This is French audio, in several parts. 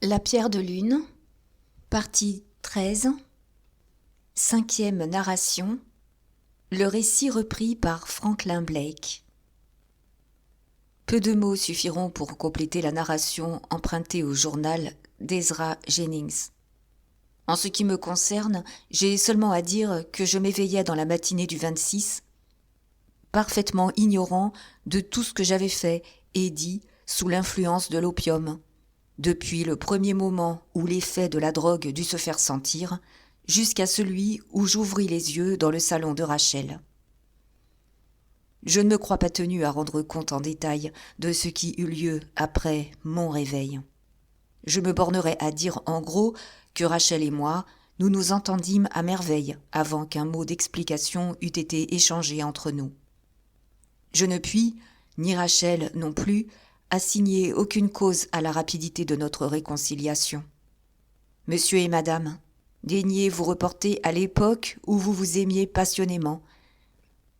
La pierre de lune, partie 13, cinquième narration, le récit repris par Franklin Blake. Peu de mots suffiront pour compléter la narration empruntée au journal d'Ezra Jennings. En ce qui me concerne, j'ai seulement à dire que je m'éveillais dans la matinée du 26, parfaitement ignorant de tout ce que j'avais fait et dit sous l'influence de l'opium, depuis le premier moment où l'effet de la drogue dut se faire sentir, jusqu'à celui où j'ouvris les yeux dans le salon de Rachel. Je ne me crois pas tenu à rendre compte en détail de ce qui eut lieu après mon réveil. Je me bornerai à dire en gros que Rachel et moi, nous nous entendîmes à merveille avant qu'un mot d'explication eût été échangé entre nous. Je ne puis, ni Rachel non plus, assigner aucune cause à la rapidité de notre réconciliation. Monsieur et madame, daignez vous reporter à l'époque où vous vous aimiez passionnément,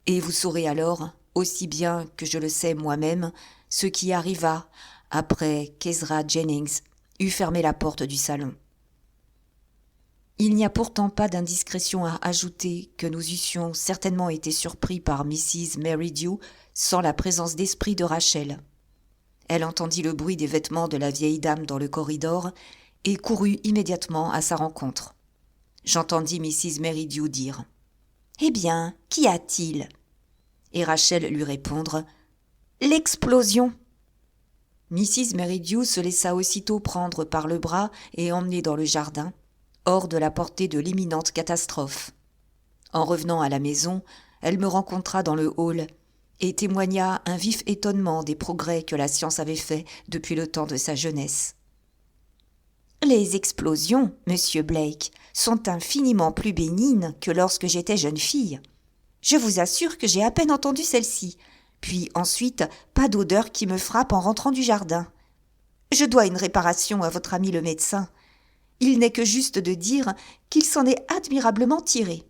et vous saurez alors, aussi bien que je le sais moi-même, ce qui arriva après qu'Ezra Jennings eut fermé la porte du salon. Il n'y a pourtant pas d'indiscrétion à ajouter que nous eussions certainement été surpris par Mrs. Merridew sans la présence d'esprit de Rachel. Elle entendit le bruit des vêtements de la vieille dame dans le corridor et courut immédiatement à sa rencontre. J'entendis Mrs. Merridew dire « Eh bien, qu'y a-t-il » et Rachel lui répondre « L'explosion !» Mrs. Merridew se laissa aussitôt prendre par le bras et emmener dans le jardin, hors de la portée de l'imminente catastrophe. En revenant à la maison, elle me rencontra dans le hall et témoigna un vif étonnement des progrès que la science avait faits depuis le temps de sa jeunesse. « Les explosions, monsieur Blake, sont infiniment plus bénignes que lorsque j'étais jeune fille. Je vous assure que j'ai à peine entendu celle-ci, puis ensuite pas d'odeur qui me frappe en rentrant du jardin. Je dois une réparation à votre ami le médecin. Il n'est que juste de dire qu'il s'en est admirablement tiré. »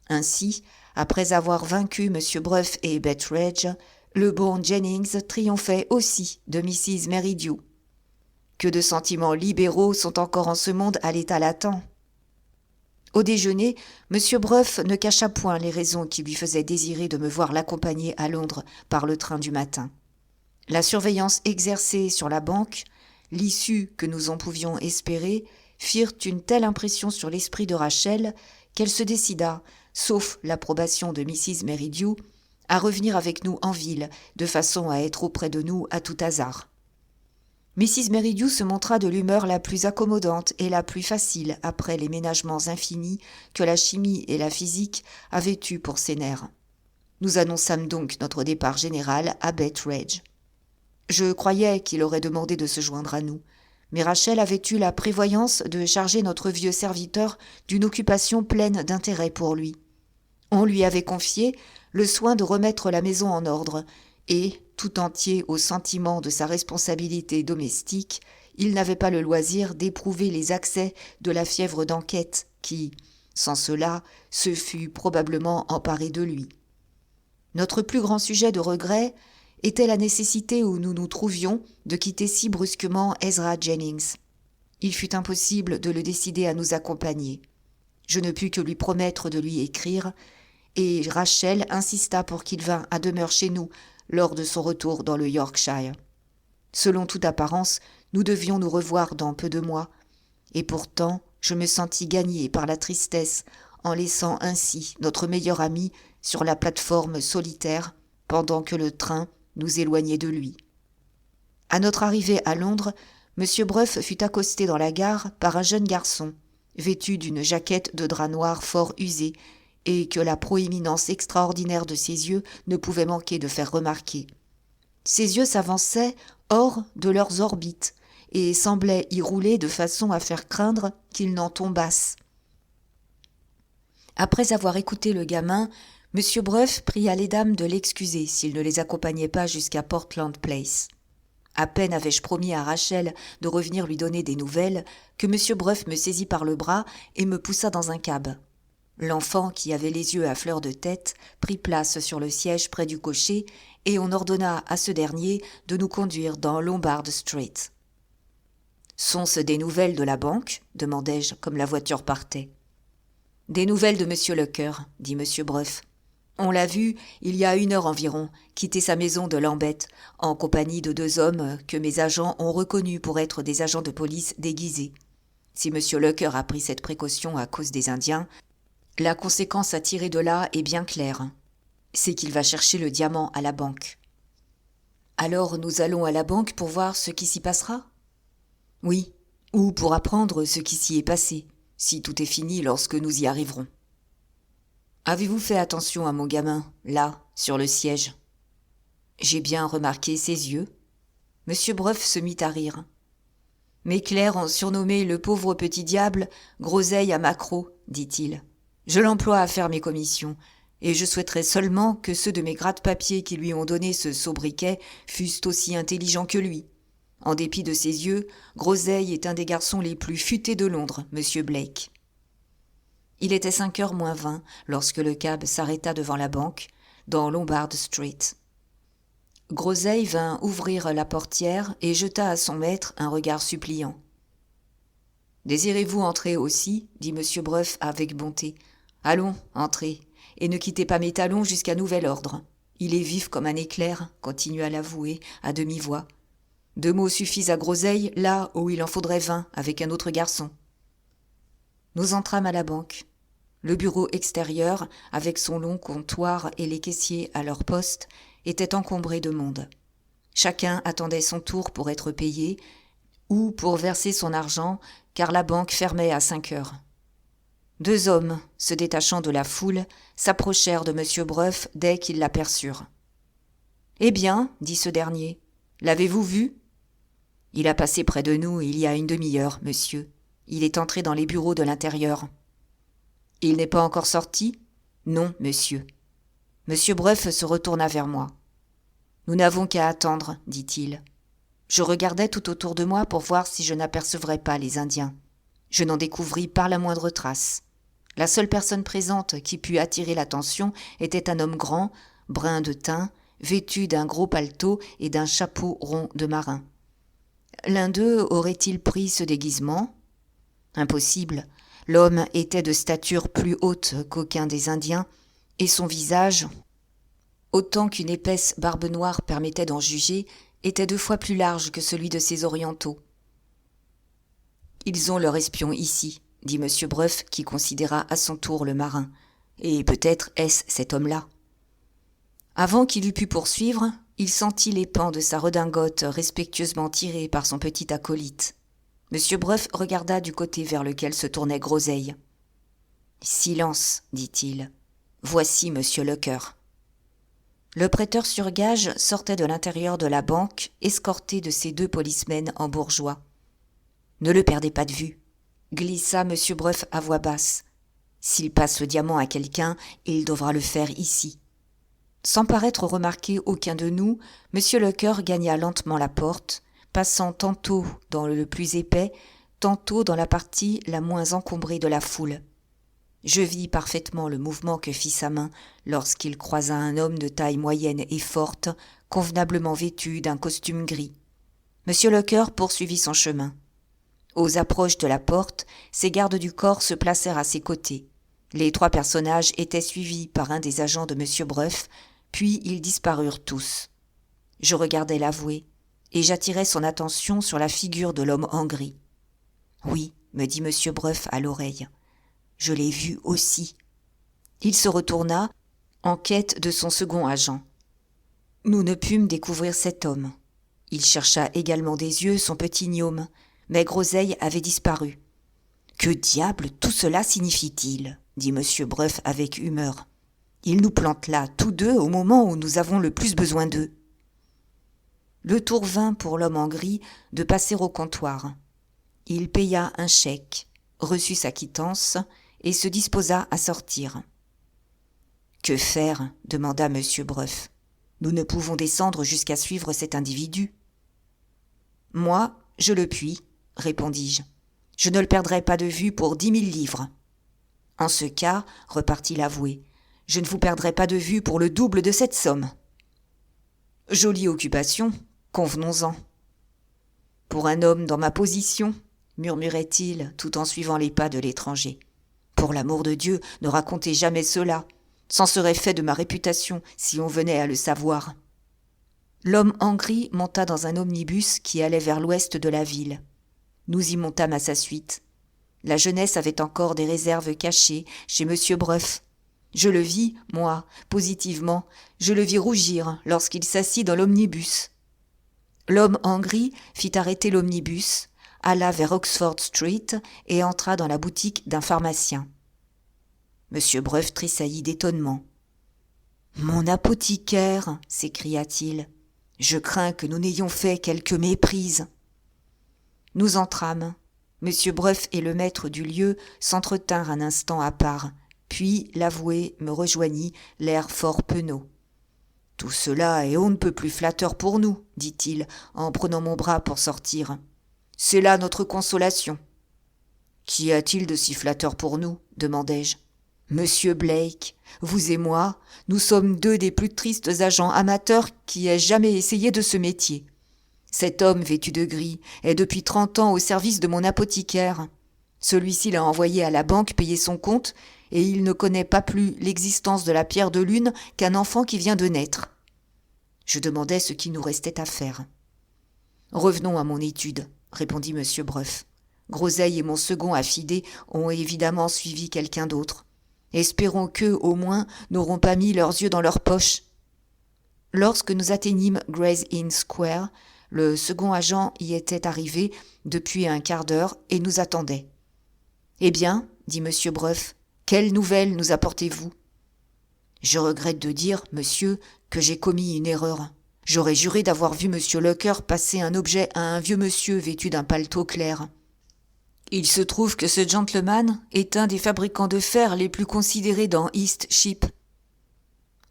Ainsi, après avoir vaincu M. Bruff et Betteredge, le bon Jennings triomphait aussi de Mrs. Merridew. Que de sentiments libéraux sont encore en ce monde à l'état latent. Au déjeuner, M. Bruff ne cacha point les raisons qui lui faisaient désirer de me voir l'accompagner à Londres par le train du matin. La surveillance exercée sur la banque, l'issue que nous en pouvions espérer, firent une telle impression sur l'esprit de Rachel qu'elle se décida, sauf l'approbation de Mrs. Merridew, à revenir avec nous en ville, de façon à être auprès de nous à tout hasard. Mrs. Merridew se montra de l'humeur la plus accommodante et la plus facile après les ménagements infinis que la chimie et la physique avaient eus pour ses nerfs. Nous annonçâmes donc notre départ général à Betteredge. Je croyais qu'il aurait demandé de se joindre à nous, mais Rachel avait eu la prévoyance de charger notre vieux serviteur d'une occupation pleine d'intérêt pour lui. On lui avait confié le soin de remettre la maison en ordre, et, tout entier au sentiment de sa responsabilité domestique, il n'avait pas le loisir d'éprouver les accès de la fièvre d'enquête qui, sans cela, se fût probablement emparée de lui. Notre plus grand sujet de regret était la nécessité où nous nous trouvions de quitter si brusquement Ezra Jennings. Il fut impossible de le décider à nous accompagner. Je ne pus que lui promettre de lui écrire, et Rachel insista pour qu'il vînt à demeure chez nous lors de son retour dans le Yorkshire. Selon toute apparence, nous devions nous revoir dans peu de mois, et pourtant je me sentis gagné par la tristesse en laissant ainsi notre meilleur ami sur la plate-forme solitaire pendant que le train nous éloignait de lui. À notre arrivée à Londres, M. Bruff fut accosté dans la gare par un jeune garçon, vêtu d'une jaquette de drap noir fort usée, et que la proéminence extraordinaire de ses yeux ne pouvait manquer de faire remarquer. Ses yeux s'avançaient hors de leurs orbites et semblaient y rouler de façon à faire craindre qu'ils n'en tombassent. Après avoir écouté le gamin, M. Bruff pria les dames de l'excuser s'il ne les accompagnait pas jusqu'à Portland Place. À peine avais-je promis à Rachel de revenir lui donner des nouvelles que M. Bruff me saisit par le bras et me poussa dans un cab. L'enfant, qui avait les yeux à fleur de tête, prit place sur le siège près du cocher et on ordonna à ce dernier de nous conduire dans Lombard Street. Sont-ce des nouvelles de la banque ? Demandai-je, comme la voiture partait. Des nouvelles de M. Lecœur, dit M. Breuf. On l'a vu, il y a 1 heure environ, quitter sa maison de Lambeth, en compagnie de 2 hommes que mes agents ont reconnus pour être des agents de police déguisés. Si M. Lecœur a pris cette précaution à cause des Indiens, la conséquence à tirer de là est bien claire. C'est qu'il va chercher le diamant à la banque. Alors nous allons à la banque pour voir ce qui s'y passera ? Oui, ou pour apprendre ce qui s'y est passé, si tout est fini lorsque nous y arriverons. Avez-vous fait attention à mon gamin, là, sur le siège ? J'ai bien remarqué ses yeux. M. Breuf se mit à rire. Mes clercs ont surnommé le pauvre petit diable Groseille à maquereau, dit-il. Je l'emploie à faire mes commissions, et je souhaiterais seulement que ceux de mes gratte-papiers qui lui ont donné ce sobriquet fussent aussi intelligents que lui. En dépit de ses yeux, Groseille est un des garçons les plus futés de Londres, monsieur Blake. Il était 5h moins 20 lorsque le cab s'arrêta devant la banque, dans Lombard Street. Groseille vint ouvrir la portière et jeta à son maître un regard suppliant. « Désirez-vous entrer aussi ?» dit M. Breuf avec bonté. « Allons, entrez, et ne quittez pas mes talons jusqu'à nouvel ordre. Il est vif comme un éclair, continua l'avoué à demi-voix. 2 mots suffisent à Groseille, là où il en faudrait 20 avec un autre garçon. » Nous entrâmes à la banque. Le bureau extérieur, avec son long comptoir et les caissiers à leur poste, était encombré de monde. Chacun attendait son tour pour être payé ou pour verser son argent, car la banque fermait à 5 heures. 2 hommes, se détachant de la foule, s'approchèrent de M. Breuf dès qu'ils l'aperçurent. « Eh bien, dit ce dernier, l'avez-vous vu ? » « Il a passé près de nous il y a 1 demi-heure, monsieur. Il est entré dans les bureaux de l'intérieur. »« Il n'est pas encore sorti ? » ?»« Non, monsieur. » M. Breuf se retourna vers moi. « Nous n'avons qu'à attendre, dit-il. Je regardais tout autour de moi pour voir si je n'apercevrais pas les Indiens. Je n'en découvris pas la moindre trace. La seule personne présente qui put attirer l'attention était un homme grand, brun de teint, vêtu d'un gros paletot et d'un chapeau rond de marin. L'un d'eux aurait-il pris ce déguisement ? Impossible. L'homme était de stature plus haute qu'aucun des Indiens, et son visage, autant qu'une épaisse barbe noire permettait d'en juger, était 2 fois plus large que celui de ces orientaux. « Ils ont leur espion ici, » dit M. Breuf, qui considéra à son tour le marin. « Et peut-être est-ce cet homme-là. » Avant qu'il eût pu poursuivre, il sentit les pans de sa redingote respectueusement tirés par son petit acolyte. M. Breuf regarda du côté vers lequel se tournait Groseille. « Silence, dit-il. Voici M. Lecœur. » Le prêteur sur gage sortait de l'intérieur de la banque, escorté de ses 2 policemen en bourgeois. « Ne le perdez pas de vue, » glissa M. Breuf à voix basse. « S'il passe le diamant à quelqu'un, il devra le faire ici. » Sans paraître remarquer aucun de nous, M. Lecœur gagna lentement la porte, passant tantôt dans le plus épais, tantôt dans la partie la moins encombrée de la foule. Je vis parfaitement le mouvement que fit sa main lorsqu'il croisa un homme de taille moyenne et forte, convenablement vêtu d'un costume gris. M. Lecœur poursuivit son chemin. Aux approches de la porte, ses gardes du corps se placèrent à ses côtés. Les 3 personnages étaient suivis par un des agents de M. Breuf, puis ils disparurent tous. Je regardais l'avoué, et j'attirai son attention sur la figure de l'homme en gris. « Oui, » me dit M. Breuf à l'oreille, « je l'ai vu aussi. » Il se retourna, en quête de son second agent. Nous ne pûmes découvrir cet homme. Il chercha également des yeux son petit gnome, mais Groseille avait disparu. « Que diable tout cela signifie-t-il » dit M. Breuf avec humeur. « Ils nous plantent là, tous 2, au moment où nous avons le plus besoin d'eux. » Le tour vint pour l'homme en gris de passer au comptoir. Il paya un chèque, reçut sa quittance et se disposa à sortir. « Que faire ?» demanda M. Breuf. « Nous ne pouvons descendre jusqu'à suivre cet individu. »« Moi, je le puis, » répondis-je. « Je ne le perdrai pas de vue pour 10 000 livres. »« En ce cas, repartit l'avoué, je ne vous perdrai pas de vue pour le double de cette somme. » « Jolie occupation, convenons-en. » Pour un homme dans ma position, murmurait-il tout en suivant les pas de l'étranger. Pour l'amour de Dieu, ne racontez jamais cela. C'en serait fait de ma réputation si on venait à le savoir. L'homme en gris monta dans un omnibus qui allait vers l'ouest de la ville. Nous y montâmes à sa suite. La jeunesse avait encore des réserves cachées chez M. Breuf. Je le vis, moi, positivement, je le vis rougir lorsqu'il s'assit dans l'omnibus. L'homme en gris fit arrêter l'omnibus, alla vers Oxford Street et entra dans la boutique d'un pharmacien. M. Breuf tressaillit d'étonnement. « Mon apothicaire !» s'écria-t-il. « Je crains que nous n'ayons fait quelque méprise. » Nous entrâmes. M. Breuf et le maître du lieu s'entretinrent un instant à part, puis l'avoué me rejoignit, l'air fort penaud. « Tout cela est on ne peut plus flatteur pour nous, dit-il, en prenant mon bras pour sortir. C'est là notre consolation. »« Qu'y a-t-il de si flatteur pour nous ?» demandai-je. « Monsieur Blake, vous et moi, nous sommes deux des plus tristes agents amateurs qui aient jamais essayé de ce métier. Cet homme vêtu de gris est depuis 30 ans au service de mon apothicaire. Celui-ci l'a envoyé à la banque payer son compte et il ne connaît pas plus l'existence de la pierre de lune qu'un enfant qui vient de naître. » Je demandai ce qu'il nous restait à faire. « Revenons à mon étude, » répondit M. Breuf. « Groseille et mon second affidé ont évidemment suivi quelqu'un d'autre. Espérons qu'eux, au moins, n'auront pas mis leurs yeux dans leurs poches. » Lorsque nous atteignîmes Gray's Inn Square, le second agent y était arrivé depuis un quart d'heure et nous attendait. « Eh bien, dit M. Breuf, quelles nouvelles nous apportez-vous ?»« Je regrette de dire, monsieur, que j'ai commis une erreur. J'aurais juré d'avoir vu M. Locker passer un objet à un vieux monsieur vêtu d'un paletot clair. Il se trouve que ce gentleman est un des fabricants de fer les plus considérés dans East Ship. »«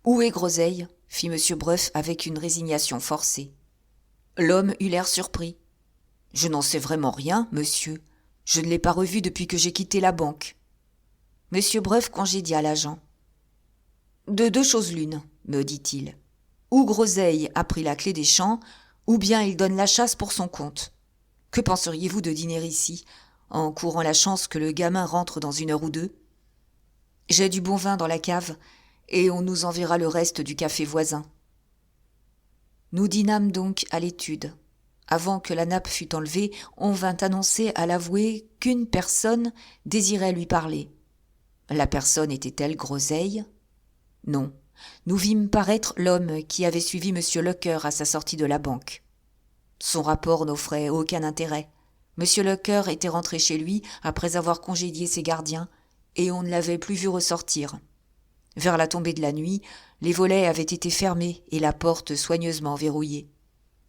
Où est Groseille ?» fit M. Breuf avec une résignation forcée. L'homme eut l'air surpris. « Je n'en sais vraiment rien, monsieur. Je ne l'ai pas revu depuis que j'ai quitté la banque. » M. Breuf congédia l'agent. « De deux choses l'une, me dit-il. Ou Groseille a pris la clé des champs, ou bien il donne la chasse pour son compte. Que penseriez-vous de dîner ici, en courant la chance que le gamin rentre dans 1 heure ou 2 ? J'ai du bon vin dans la cave, et on nous enverra le reste du café voisin. » Nous dînâmes donc à l'étude. Avant que la nappe fût enlevée, on vint annoncer à l'avoué qu'une personne désirait lui parler. La personne était-elle Groseille ? Non. Nous vîmes paraître l'homme qui avait suivi M. Locker à sa sortie de la banque. Son rapport n'offrait aucun intérêt. M. Locker était rentré chez lui après avoir congédié ses gardiens, et on ne l'avait plus vu ressortir. Vers la tombée de la nuit, les volets avaient été fermés et la porte soigneusement verrouillée.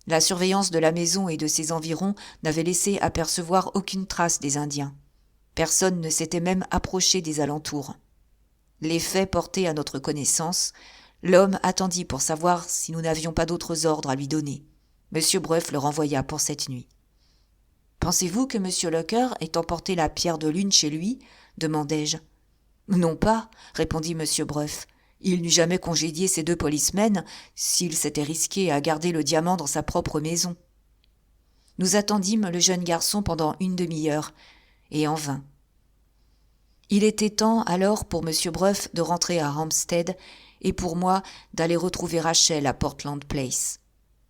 La surveillance de la maison et de ses environs n'avait laissé apercevoir aucune trace des Indiens. Personne ne s'était même approché des alentours. Les faits portés à notre connaissance, l'homme attendit pour savoir si nous n'avions pas d'autres ordres à lui donner. M. Breuf le renvoya pour cette nuit. « Pensez-vous que M. Locker ait emporté la pierre de lune chez lui ?» demandai-je. « Non pas, » répondit M. Breuf. « Il n'eût jamais congédié ses 2 policemen s'il s'était risqué à garder le diamant dans sa propre maison. » Nous attendîmes le jeune garçon pendant 1 demi-heure, et en vain. Il était temps alors pour M. Breuf de rentrer à Hampstead et pour moi d'aller retrouver Rachel à Portland Place.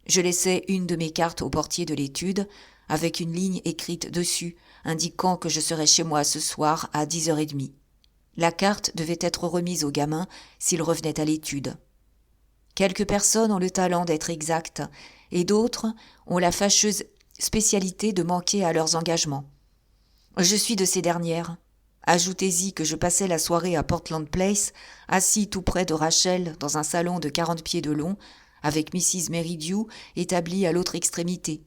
Je laissai une de mes cartes au portier de l'étude, avec une ligne écrite dessus, indiquant que je serais chez moi ce soir à 10h30. La carte devait être remise au gamin s'il revenait à l'étude. Quelques personnes ont le talent d'être exactes, et d'autres ont la fâcheuse spécialité de manquer à leurs engagements. Je suis de ces dernières. Ajoutez-y que je passais la soirée à Portland Place, assis tout près de Rachel dans un salon de 40 pieds de long, avec Mrs. Merridew établie à l'autre extrémité.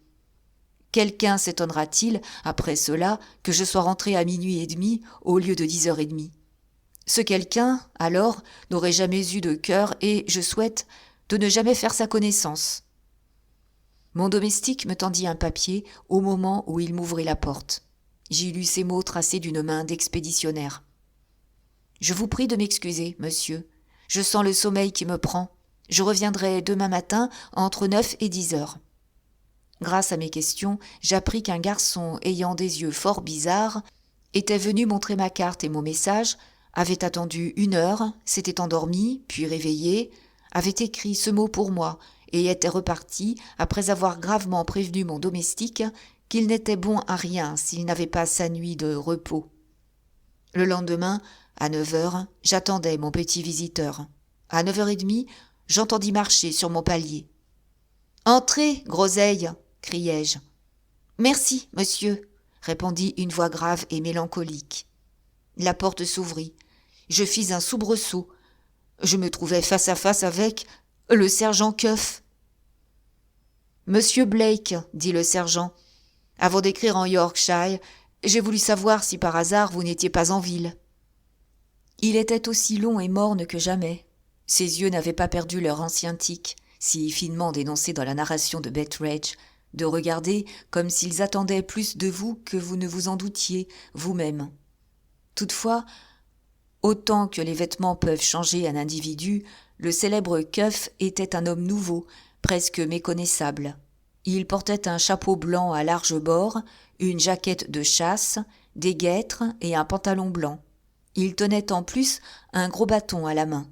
Quelqu'un s'étonnera-t-il, après cela, que je sois rentré à 00h30 au lieu de 10h30 ? Ce quelqu'un, alors, n'aurait jamais eu de cœur et, je souhaite, de ne jamais faire sa connaissance. Mon domestique me tendit un papier au moment où il m'ouvrit la porte. J'y lus ces mots tracés d'une main d'expéditionnaire. « Je vous prie de m'excuser, monsieur. Je sens le sommeil qui me prend. Je reviendrai demain matin entre 9 et 10 heures. » Grâce à mes questions, j'appris qu'un garçon ayant des yeux fort bizarres était venu montrer ma carte et mon message, avait attendu 1 heure, s'était endormi, puis réveillé, avait écrit ce mot pour moi et était reparti après avoir gravement prévenu mon domestique qu'il n'était bon à rien s'il n'avait pas sa nuit de repos. Le lendemain, à 9 heures, j'attendais mon petit visiteur. À 9h30, j'entendis marcher sur mon palier. « Entrez, groseille !» criai-je. « Merci, monsieur !» répondit une voix grave et mélancolique. La porte s'ouvrit. Je fis un soubresaut. Je me trouvais face à face avec le sergent Cuff. « Monsieur Blake, » dit le sergent, « avant d'écrire en Yorkshire, j'ai voulu savoir si par hasard vous n'étiez pas en ville. » Il était aussi long et morne que jamais. Ses yeux n'avaient pas perdu leur ancien tic, si finement dénoncé dans la narration de Betteredge, de regarder comme s'ils attendaient plus de vous que vous ne vous en doutiez vous-même. Toutefois, autant que les vêtements peuvent changer un individu, le célèbre Cuff était un homme nouveau, presque méconnaissable. Il portait un chapeau blanc à larges bords, une jaquette de chasse, des guêtres et un pantalon blanc. Il tenait en plus un gros bâton à la main.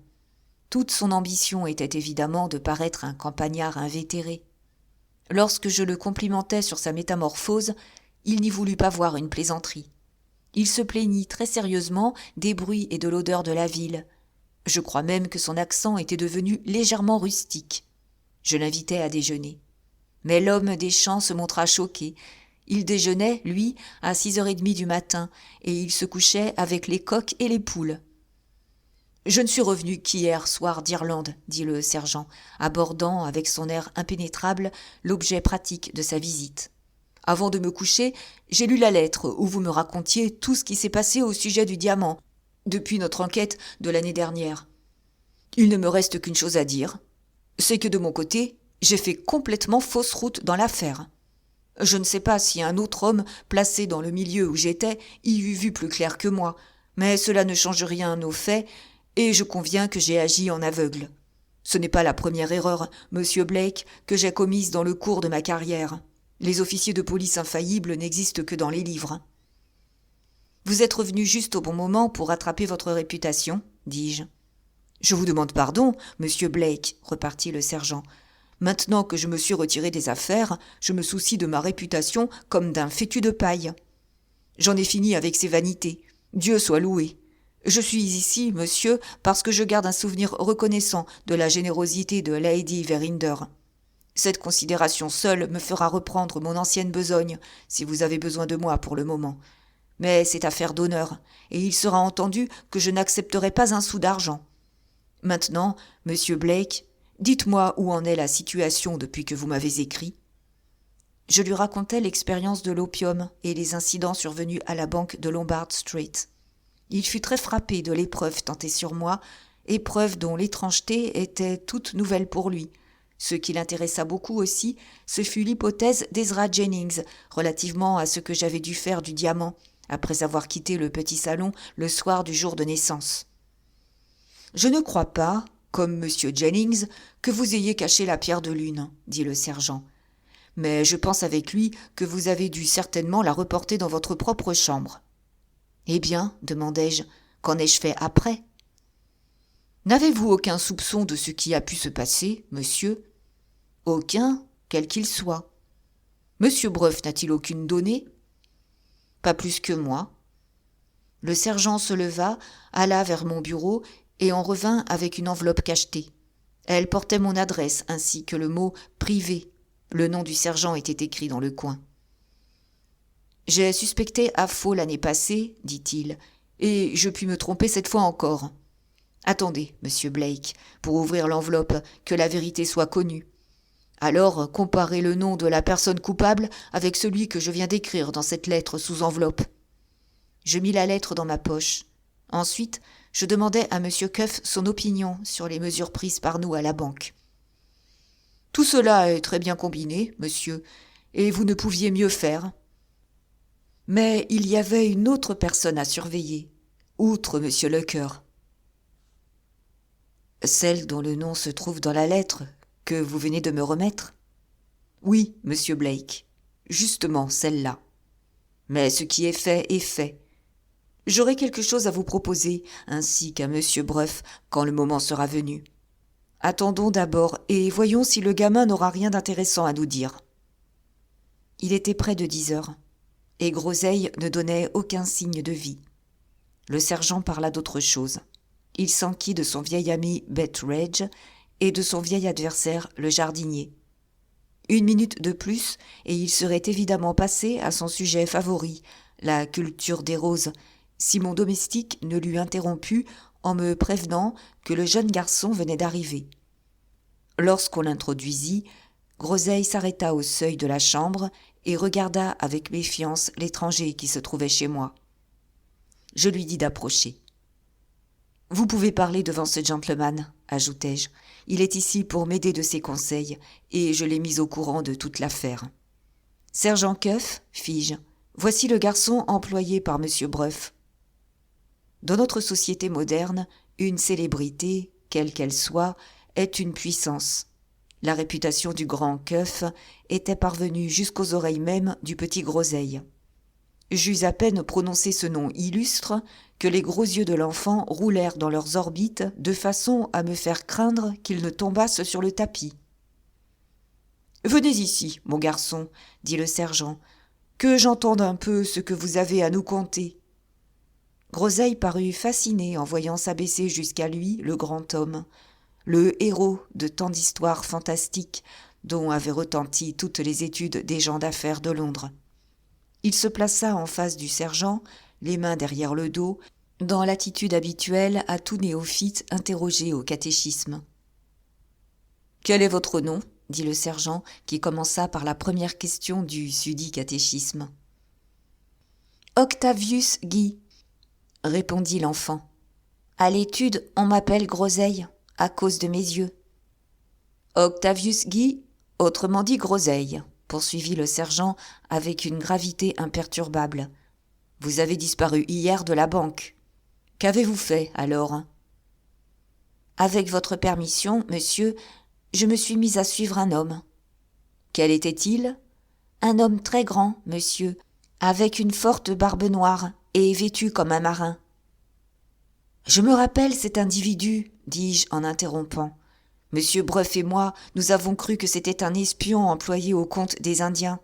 Toute son ambition était évidemment de paraître un campagnard invétéré. Lorsque je le complimentais sur sa métamorphose, il n'y voulut pas voir une plaisanterie. Il se plaignit très sérieusement des bruits et de l'odeur de la ville. Je crois même que son accent était devenu légèrement rustique. Je l'invitai à déjeuner. Mais l'homme des champs se montra choqué. Il déjeunait, lui, à 6h30 du matin, et il se couchait avec les coqs et les poules. « Je ne suis revenu qu'hier soir d'Irlande, » dit le sergent, abordant avec son air impénétrable l'objet pratique de sa visite. « Avant de me coucher, j'ai lu la lettre où vous me racontiez tout ce qui s'est passé au sujet du diamant, depuis notre enquête de l'année dernière. Il ne me reste qu'une chose à dire, c'est que de mon côté, j'ai fait complètement fausse route dans l'affaire. Je ne sais pas si un autre homme placé dans le milieu où j'étais y eût vu plus clair que moi, mais cela ne change rien aux faits, et je conviens que j'ai agi en aveugle. Ce n'est pas la première erreur, monsieur Blake, que j'ai commise dans le cours de ma carrière. Les officiers de police infaillibles n'existent que dans les livres. Vous êtes revenu juste au bon moment pour rattraper votre réputation, dis-je. Je vous demande pardon, monsieur Blake, repartit le sergent. Maintenant que je me suis retiré des affaires, je me soucie de ma réputation comme d'un fétu de paille. J'en ai fini avec ces vanités. Dieu soit loué. Je suis ici, monsieur, parce que je garde un souvenir reconnaissant de la générosité de Lady Verinder. Cette considération seule me fera reprendre mon ancienne besogne, si vous avez besoin de moi pour le moment. Mais c'est affaire d'honneur, et il sera entendu que je n'accepterai pas un sou d'argent. Maintenant, monsieur Blake, dites-moi où en est la situation depuis que vous m'avez écrit. » Je lui racontai l'expérience de l'opium et les incidents survenus à la banque de Lombard Street. Il fut très frappé de l'épreuve tentée sur moi, épreuve dont l'étrangeté était toute nouvelle pour lui. Ce qui l'intéressa beaucoup aussi, ce fut l'hypothèse d'Ezra Jennings relativement à ce que j'avais dû faire du diamant, après avoir quitté le petit salon le soir du jour de naissance. « Je ne crois pas, comme M. Jennings, que vous ayez caché la pierre de lune, » dit le sergent. « Mais je pense avec lui que vous avez dû certainement la reporter dans votre propre chambre. » « Eh bien, demandai-je, qu'en ai-je fait après ?»« N'avez-vous aucun soupçon de ce qui a pu se passer, monsieur ?»« Aucun, quel qu'il soit. »« Monsieur Breuf n'a-t-il aucune donnée ?»« Pas plus que moi. » Le sergent se leva, alla vers mon bureau et en revint avec une enveloppe cachetée. Elle portait mon adresse ainsi que le mot « privé ». Le nom du sergent était écrit dans le coin. « J'ai suspecté à faux l'année passée, dit-il, et je puis me tromper cette fois encore. Attendez, monsieur Blake, pour ouvrir l'enveloppe, que la vérité soit connue. Alors, comparez le nom de la personne coupable avec celui que je viens d'écrire dans cette lettre sous enveloppe. » Je mis la lettre dans ma poche. Ensuite, je demandai à M. Cuff son opinion sur les mesures prises par nous à la banque. « Tout cela est très bien combiné, monsieur, et vous ne pouviez mieux faire. Mais il y avait une autre personne à surveiller, outre M. Lecœur. Celle dont le nom se trouve dans la lettre que vous venez de me remettre. » Oui, monsieur Blake. Justement, celle-là. Mais ce qui est fait est fait. J'aurai quelque chose à vous proposer, ainsi qu'à monsieur Bruff, quand le moment sera venu. Attendons d'abord et voyons si le gamin n'aura rien d'intéressant à nous dire. Il était près de 10 heures, et Groseille ne donnait aucun signe de vie. Le sergent parla d'autre chose. Il s'enquit de son vieil ami Betteredge et de son vieil adversaire, le jardinier. 1 minute de plus, et il serait évidemment passé à son sujet favori, la culture des roses, si mon domestique ne l'eût interrompu en me prévenant que le jeune garçon venait d'arriver. Lorsqu'on l'introduisit, Groseille s'arrêta au seuil de la chambre et regarda avec méfiance l'étranger qui se trouvait chez moi. Je lui dis d'approcher. « Vous pouvez parler devant ce gentleman, ajoutai-je. Il est ici pour m'aider de ses conseils, et je l'ai mis au courant de toute l'affaire. »« Sergent Cuff, fis-je, voici le garçon employé par monsieur Bruff. » Dans notre société moderne, une célébrité, quelle qu'elle soit, est une puissance. La réputation du grand Cuff était parvenue jusqu'aux oreilles même du petit Groseille. J'eus à peine prononcé ce nom illustre que les gros yeux de l'enfant roulèrent dans leurs orbites de façon à me faire craindre qu'ils ne tombassent sur le tapis. « Venez ici, mon garçon, dit le sergent, que j'entende un peu ce que vous avez à nous conter. » Groseille parut fasciné en voyant s'abaisser jusqu'à lui le grand homme, le héros de tant d'histoires fantastiques dont avaient retenti toutes les études des gens d'affaires de Londres. Il se plaça en face du sergent, les mains derrière le dos, dans l'attitude habituelle à tout néophyte interrogé au catéchisme. « Quel est votre nom ?» dit le sergent, qui commença par la première question du susdit catéchisme. « Octavius Guy, » répondit l'enfant. « À l'étude, on m'appelle Groseille, à cause de mes yeux. »« Octavius Guy, autrement dit Groseille, » poursuivit le sergent avec une gravité imperturbable. « Vous avez disparu hier de la banque. Qu'avez-vous fait, alors ?»« Avec votre permission, monsieur, je me suis mis à suivre un homme. »« Quel était-il ?»« Un homme très grand, monsieur, avec une forte barbe noire et vêtu comme un marin. »« Je me rappelle cet individu, dis-je en interrompant. Monsieur Bruff et moi, nous avons cru que c'était un espion employé au compte des Indiens. »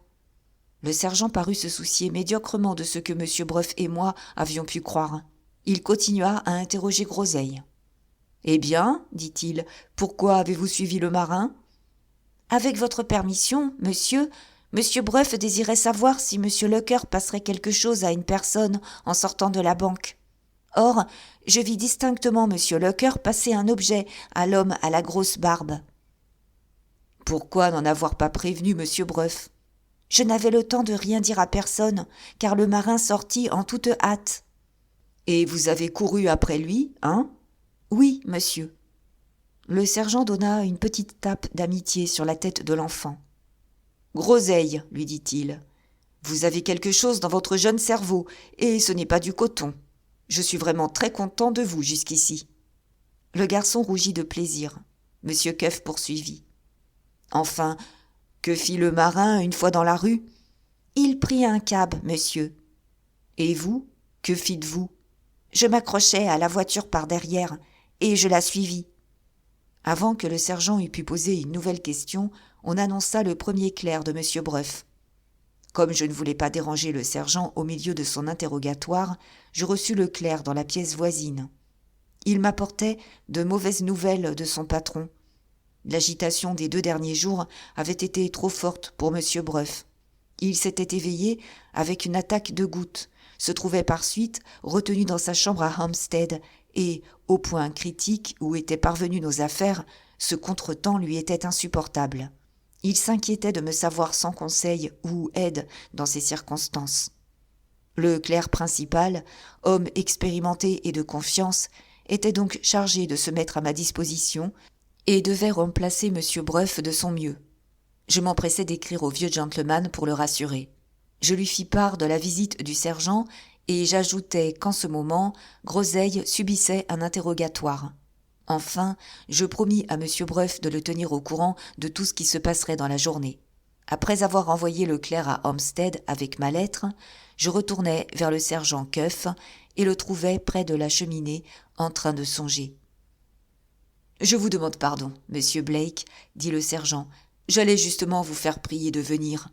Le sergent parut se soucier médiocrement de ce que monsieur Bruff et moi avions pu croire. Il continua à interroger Groseille. « Eh bien, dit-il, pourquoi avez-vous suivi le marin ? » Avec votre permission, monsieur Bruff désirait savoir si monsieur Lecœur passerait quelque chose à une personne en sortant de la banque. Or, je vis distinctement monsieur Lecœur passer un objet à l'homme à la grosse barbe. Pourquoi n'en avoir pas prévenu monsieur Bruff ? Je n'avais le temps de rien dire à personne, car le marin sortit en toute hâte. Et vous avez couru après lui, hein ? Oui, monsieur. Le sergent donna une petite tape d'amitié sur la tête de l'enfant. Groseille, lui dit-il, vous avez quelque chose dans votre jeune cerveau, et ce n'est pas du coton. Je suis vraiment très content de vous jusqu'ici. Le garçon rougit de plaisir. Monsieur Cuff poursuivit. Enfin, que fit le marin une fois dans la rue ? Il prit un cab, monsieur. Et vous, que fîtes-vous ? Je m'accrochai à la voiture par derrière, et je la suivis. Avant que le sergent eût pu poser une nouvelle question, on annonça le premier clerc de monsieur Bruff. Comme je ne voulais pas déranger le sergent au milieu de son interrogatoire, je reçus le clerc dans la pièce voisine. Il m'apportait de mauvaises nouvelles de son patron. L'agitation des 2 derniers jours avait été trop forte pour monsieur Bruff. Il s'était éveillé avec une attaque de goutte, se trouvait par suite retenu dans sa chambre à Hampstead et, au point critique où étaient parvenues nos affaires, ce contretemps lui était insupportable. Il s'inquiétait de me savoir sans conseil ou aide dans ces circonstances. Le clerc principal, homme expérimenté et de confiance, était donc chargé de se mettre à ma disposition et devait remplacer monsieur Bruff de son mieux. Je m'empressai d'écrire au vieux gentleman pour le rassurer. Je lui fis part de la visite du sergent et j'ajoutai qu'en ce moment, Groseille subissait un interrogatoire. Enfin, je promis à monsieur Bruff de le tenir au courant de tout ce qui se passerait dans la journée. Après avoir envoyé le clerc à Hampstead avec ma lettre, je retournai vers le sergent Cuff et le trouvai près de la cheminée en train de songer. « Je vous demande pardon, monsieur Blake, dit le sergent. J'allais justement vous faire prier de venir.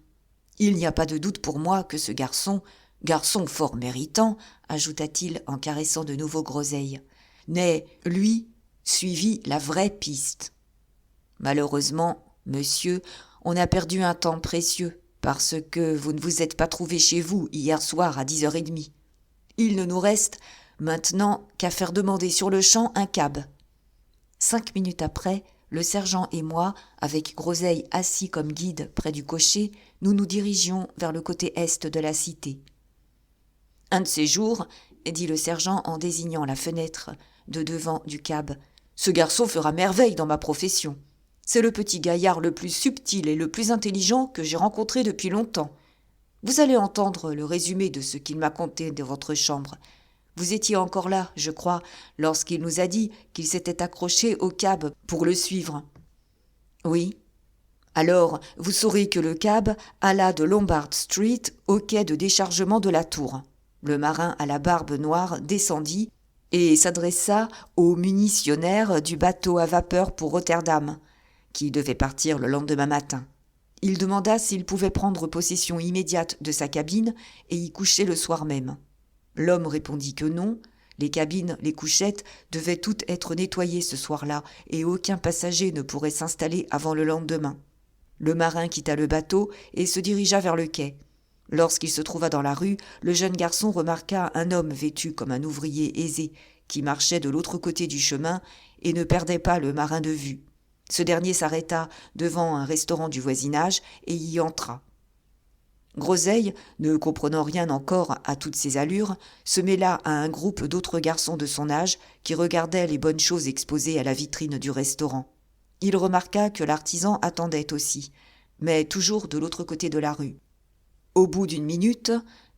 Il n'y a pas de doute pour moi que ce garçon fort méritant, ajouta-t-il en caressant de nouveau Groseille, n'ait, lui, suivi la vraie piste. Malheureusement, monsieur, on a perdu un temps précieux parce que vous ne vous êtes pas trouvé chez vous hier soir à 10h30. Il ne nous reste maintenant qu'à faire demander sur le champ un cab. 5 minutes après, le sergent et moi, avec Groseille assis comme guide près du cocher, nous nous dirigions vers le côté est de la cité. « Un de ces jours, dit le sergent en désignant la fenêtre de devant du cab, ce garçon fera merveille dans ma profession. C'est le petit gaillard le plus subtil et le plus intelligent que j'ai rencontré depuis longtemps. Vous allez entendre le résumé de ce qu'il m'a conté de votre chambre. Vous étiez encore là, je crois, lorsqu'il nous a dit qu'il s'était accroché au cab pour le suivre. »« Oui. Alors, vous saurez que le cab alla de Lombard Street au quai de déchargement de la Tour. Le marin à la barbe noire descendit et s'adressa au munitionnaire du bateau à vapeur pour Rotterdam, qui devait partir le lendemain matin. Il demanda s'il pouvait prendre possession immédiate de sa cabine et y coucher le soir même. L'homme répondit que non, les cabines, les couchettes devaient toutes être nettoyées ce soir-là et aucun passager ne pourrait s'installer avant le lendemain. Le marin quitta le bateau et se dirigea vers le quai. Lorsqu'il se trouva dans la rue, le jeune garçon remarqua un homme vêtu comme un ouvrier aisé qui marchait de l'autre côté du chemin et ne perdait pas le marin de vue. Ce dernier s'arrêta devant un restaurant du voisinage et y entra. Groseille, ne comprenant rien encore à toutes ces allures, se mêla à un groupe d'autres garçons de son âge qui regardaient les bonnes choses exposées à la vitrine du restaurant. Il remarqua que l'artisan attendait aussi, mais toujours de l'autre côté de la rue. Au bout d'une minute,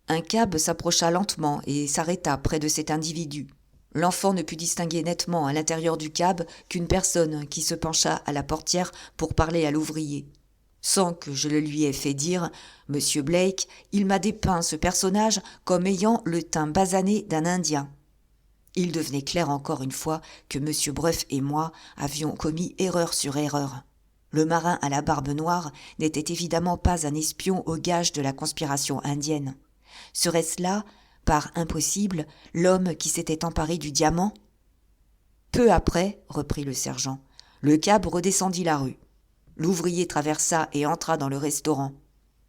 un cab s'approcha lentement et s'arrêta près de cet individu. L'enfant ne put distinguer nettement à l'intérieur du cab qu'une personne qui se pencha à la portière pour parler à l'ouvrier. Sans que je le lui ai fait dire, « Monsieur Blake, il m'a dépeint ce personnage comme ayant le teint basané d'un Indien. » Il devenait clair encore une fois que Monsieur Bruff et moi avions commis erreur sur erreur. Le marin à la barbe noire n'était évidemment pas un espion au gage de la conspiration indienne. Serait-ce là, par impossible, l'homme qui s'était emparé du diamant ? Peu après, reprit le sergent, le cab redescendit la rue. L'ouvrier traversa et entra dans le restaurant.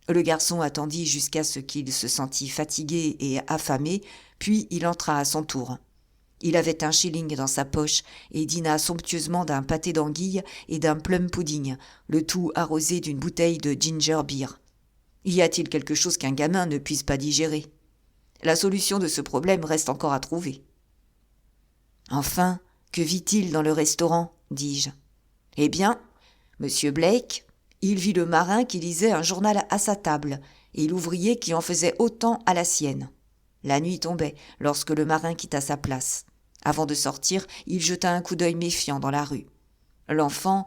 Le garçon attendit jusqu'à ce qu'il se sentît fatigué et affamé, puis il entra à son tour. Il avait un shilling dans sa poche et dîna somptueusement d'un pâté d'anguille et d'un plum pudding, le tout arrosé d'une bouteille de ginger beer. Y a-t-il quelque chose qu'un gamin ne puisse pas digérer ? La solution de ce problème reste encore à trouver. Enfin, que vit-il dans le restaurant ? Dis-je. Eh bien, Monsieur Blake, il vit le marin qui lisait un journal à sa table et l'ouvrier qui en faisait autant à la sienne. La nuit tombait lorsque le marin quitta sa place. Avant de sortir, il jeta un coup d'œil méfiant dans la rue. L'enfant,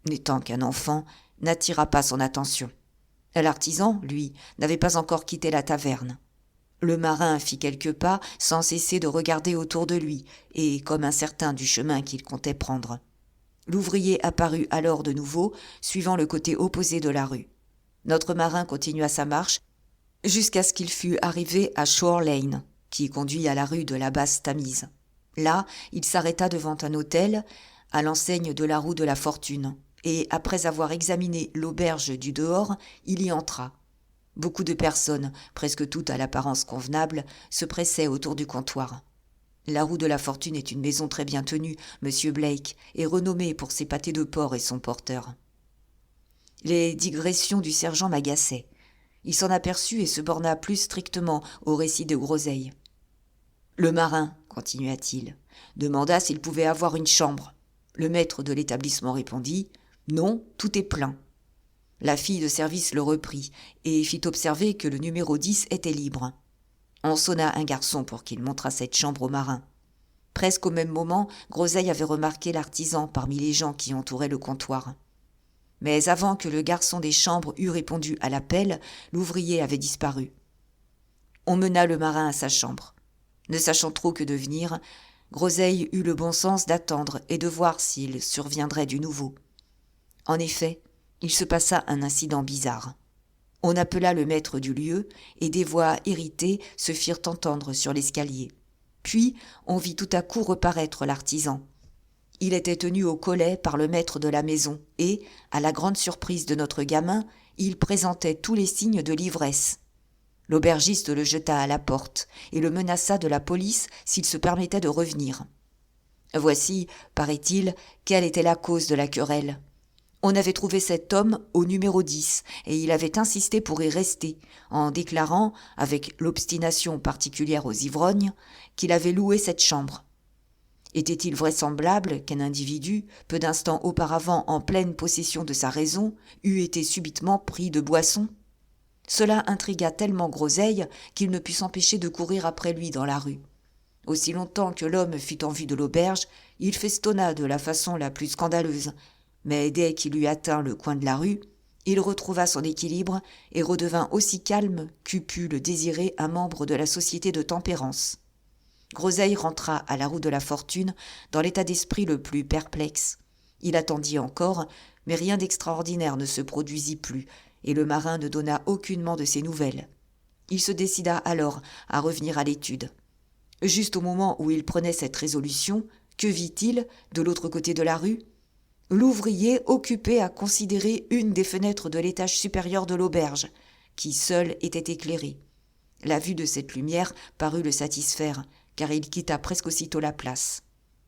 n'étant qu'un enfant, n'attira pas son attention. L'artisan, lui, n'avait pas encore quitté la taverne. Le marin fit quelques pas sans cesser de regarder autour de lui et comme incertain du chemin qu'il comptait prendre. L'ouvrier apparut alors de nouveau, suivant le côté opposé de la rue. Notre marin continua sa marche jusqu'à ce qu'il fût arrivé à Shore Lane, qui conduit à la rue de la Basse-Tamise. Là, il s'arrêta devant un hôtel, à l'enseigne de la roue de la Fortune, et après avoir examiné l'auberge du dehors, il y entra. Beaucoup de personnes, presque toutes à l'apparence convenable, se pressaient autour du comptoir. La roue de la Fortune est une maison très bien tenue, Monsieur Blake, et renommée pour ses pâtés de porc et son porteur. Les digressions du sergent m'agaçaient. Il s'en aperçut et se borna plus strictement au récit de Groseille. Le marin, continua-t-il, demanda s'il pouvait avoir une chambre. Le maître de l'établissement répondit « Non, tout est plein ». La fille de service le reprit et fit observer que le numéro 10 était libre. On sonna un garçon pour qu'il montrât cette chambre au marin. Presque au même moment, Groseille avait remarqué l'artisan parmi les gens qui entouraient le comptoir. Mais avant que le garçon des chambres eût répondu à l'appel, l'ouvrier avait disparu. On mena le marin à sa chambre. Ne sachant trop que devenir, Groseille eut le bon sens d'attendre et de voir s'il surviendrait du nouveau. En effet, il se passa un incident bizarre. On appela le maître du lieu et des voix irritées se firent entendre sur l'escalier. Puis on vit tout à coup reparaître l'artisan. Il était tenu au collet par le maître de la maison et, à la grande surprise de notre gamin, il présentait tous les signes de l'ivresse. L'aubergiste le jeta à la porte et le menaça de la police s'il se permettait de revenir. Voici, paraît-il, quelle était la cause de la querelle. On avait trouvé cet homme au numéro 10 et il avait insisté pour y rester, en déclarant, avec l'obstination particulière aux ivrognes, qu'il avait loué cette chambre. Était-il vraisemblable qu'un individu, peu d'instants auparavant en pleine possession de sa raison, eût été subitement pris de boisson ? Cela intrigua tellement Groseille qu'il ne put s'empêcher de courir après lui dans la rue. Aussi longtemps que l'homme fut en vue de l'auberge, il festonna de la façon la plus scandaleuse, mais dès qu'il eut atteint le coin de la rue, il retrouva son équilibre et redevint aussi calme qu'eût pu le désirer un membre de la société de tempérance. Groseille rentra à la roue de la Fortune dans l'état d'esprit le plus perplexe. Il attendit encore, mais rien d'extraordinaire ne se produisit plus, et le marin ne donna aucunement de ses nouvelles. Il se décida alors à revenir à l'étude. Juste au moment où il prenait cette résolution, que vit-il, de l'autre côté de la rue ? L'ouvrier occupé à considérer une des fenêtres de l'étage supérieur de l'auberge, qui seule était éclairée. La vue de cette lumière parut le satisfaire, car il quitta presque aussitôt la place.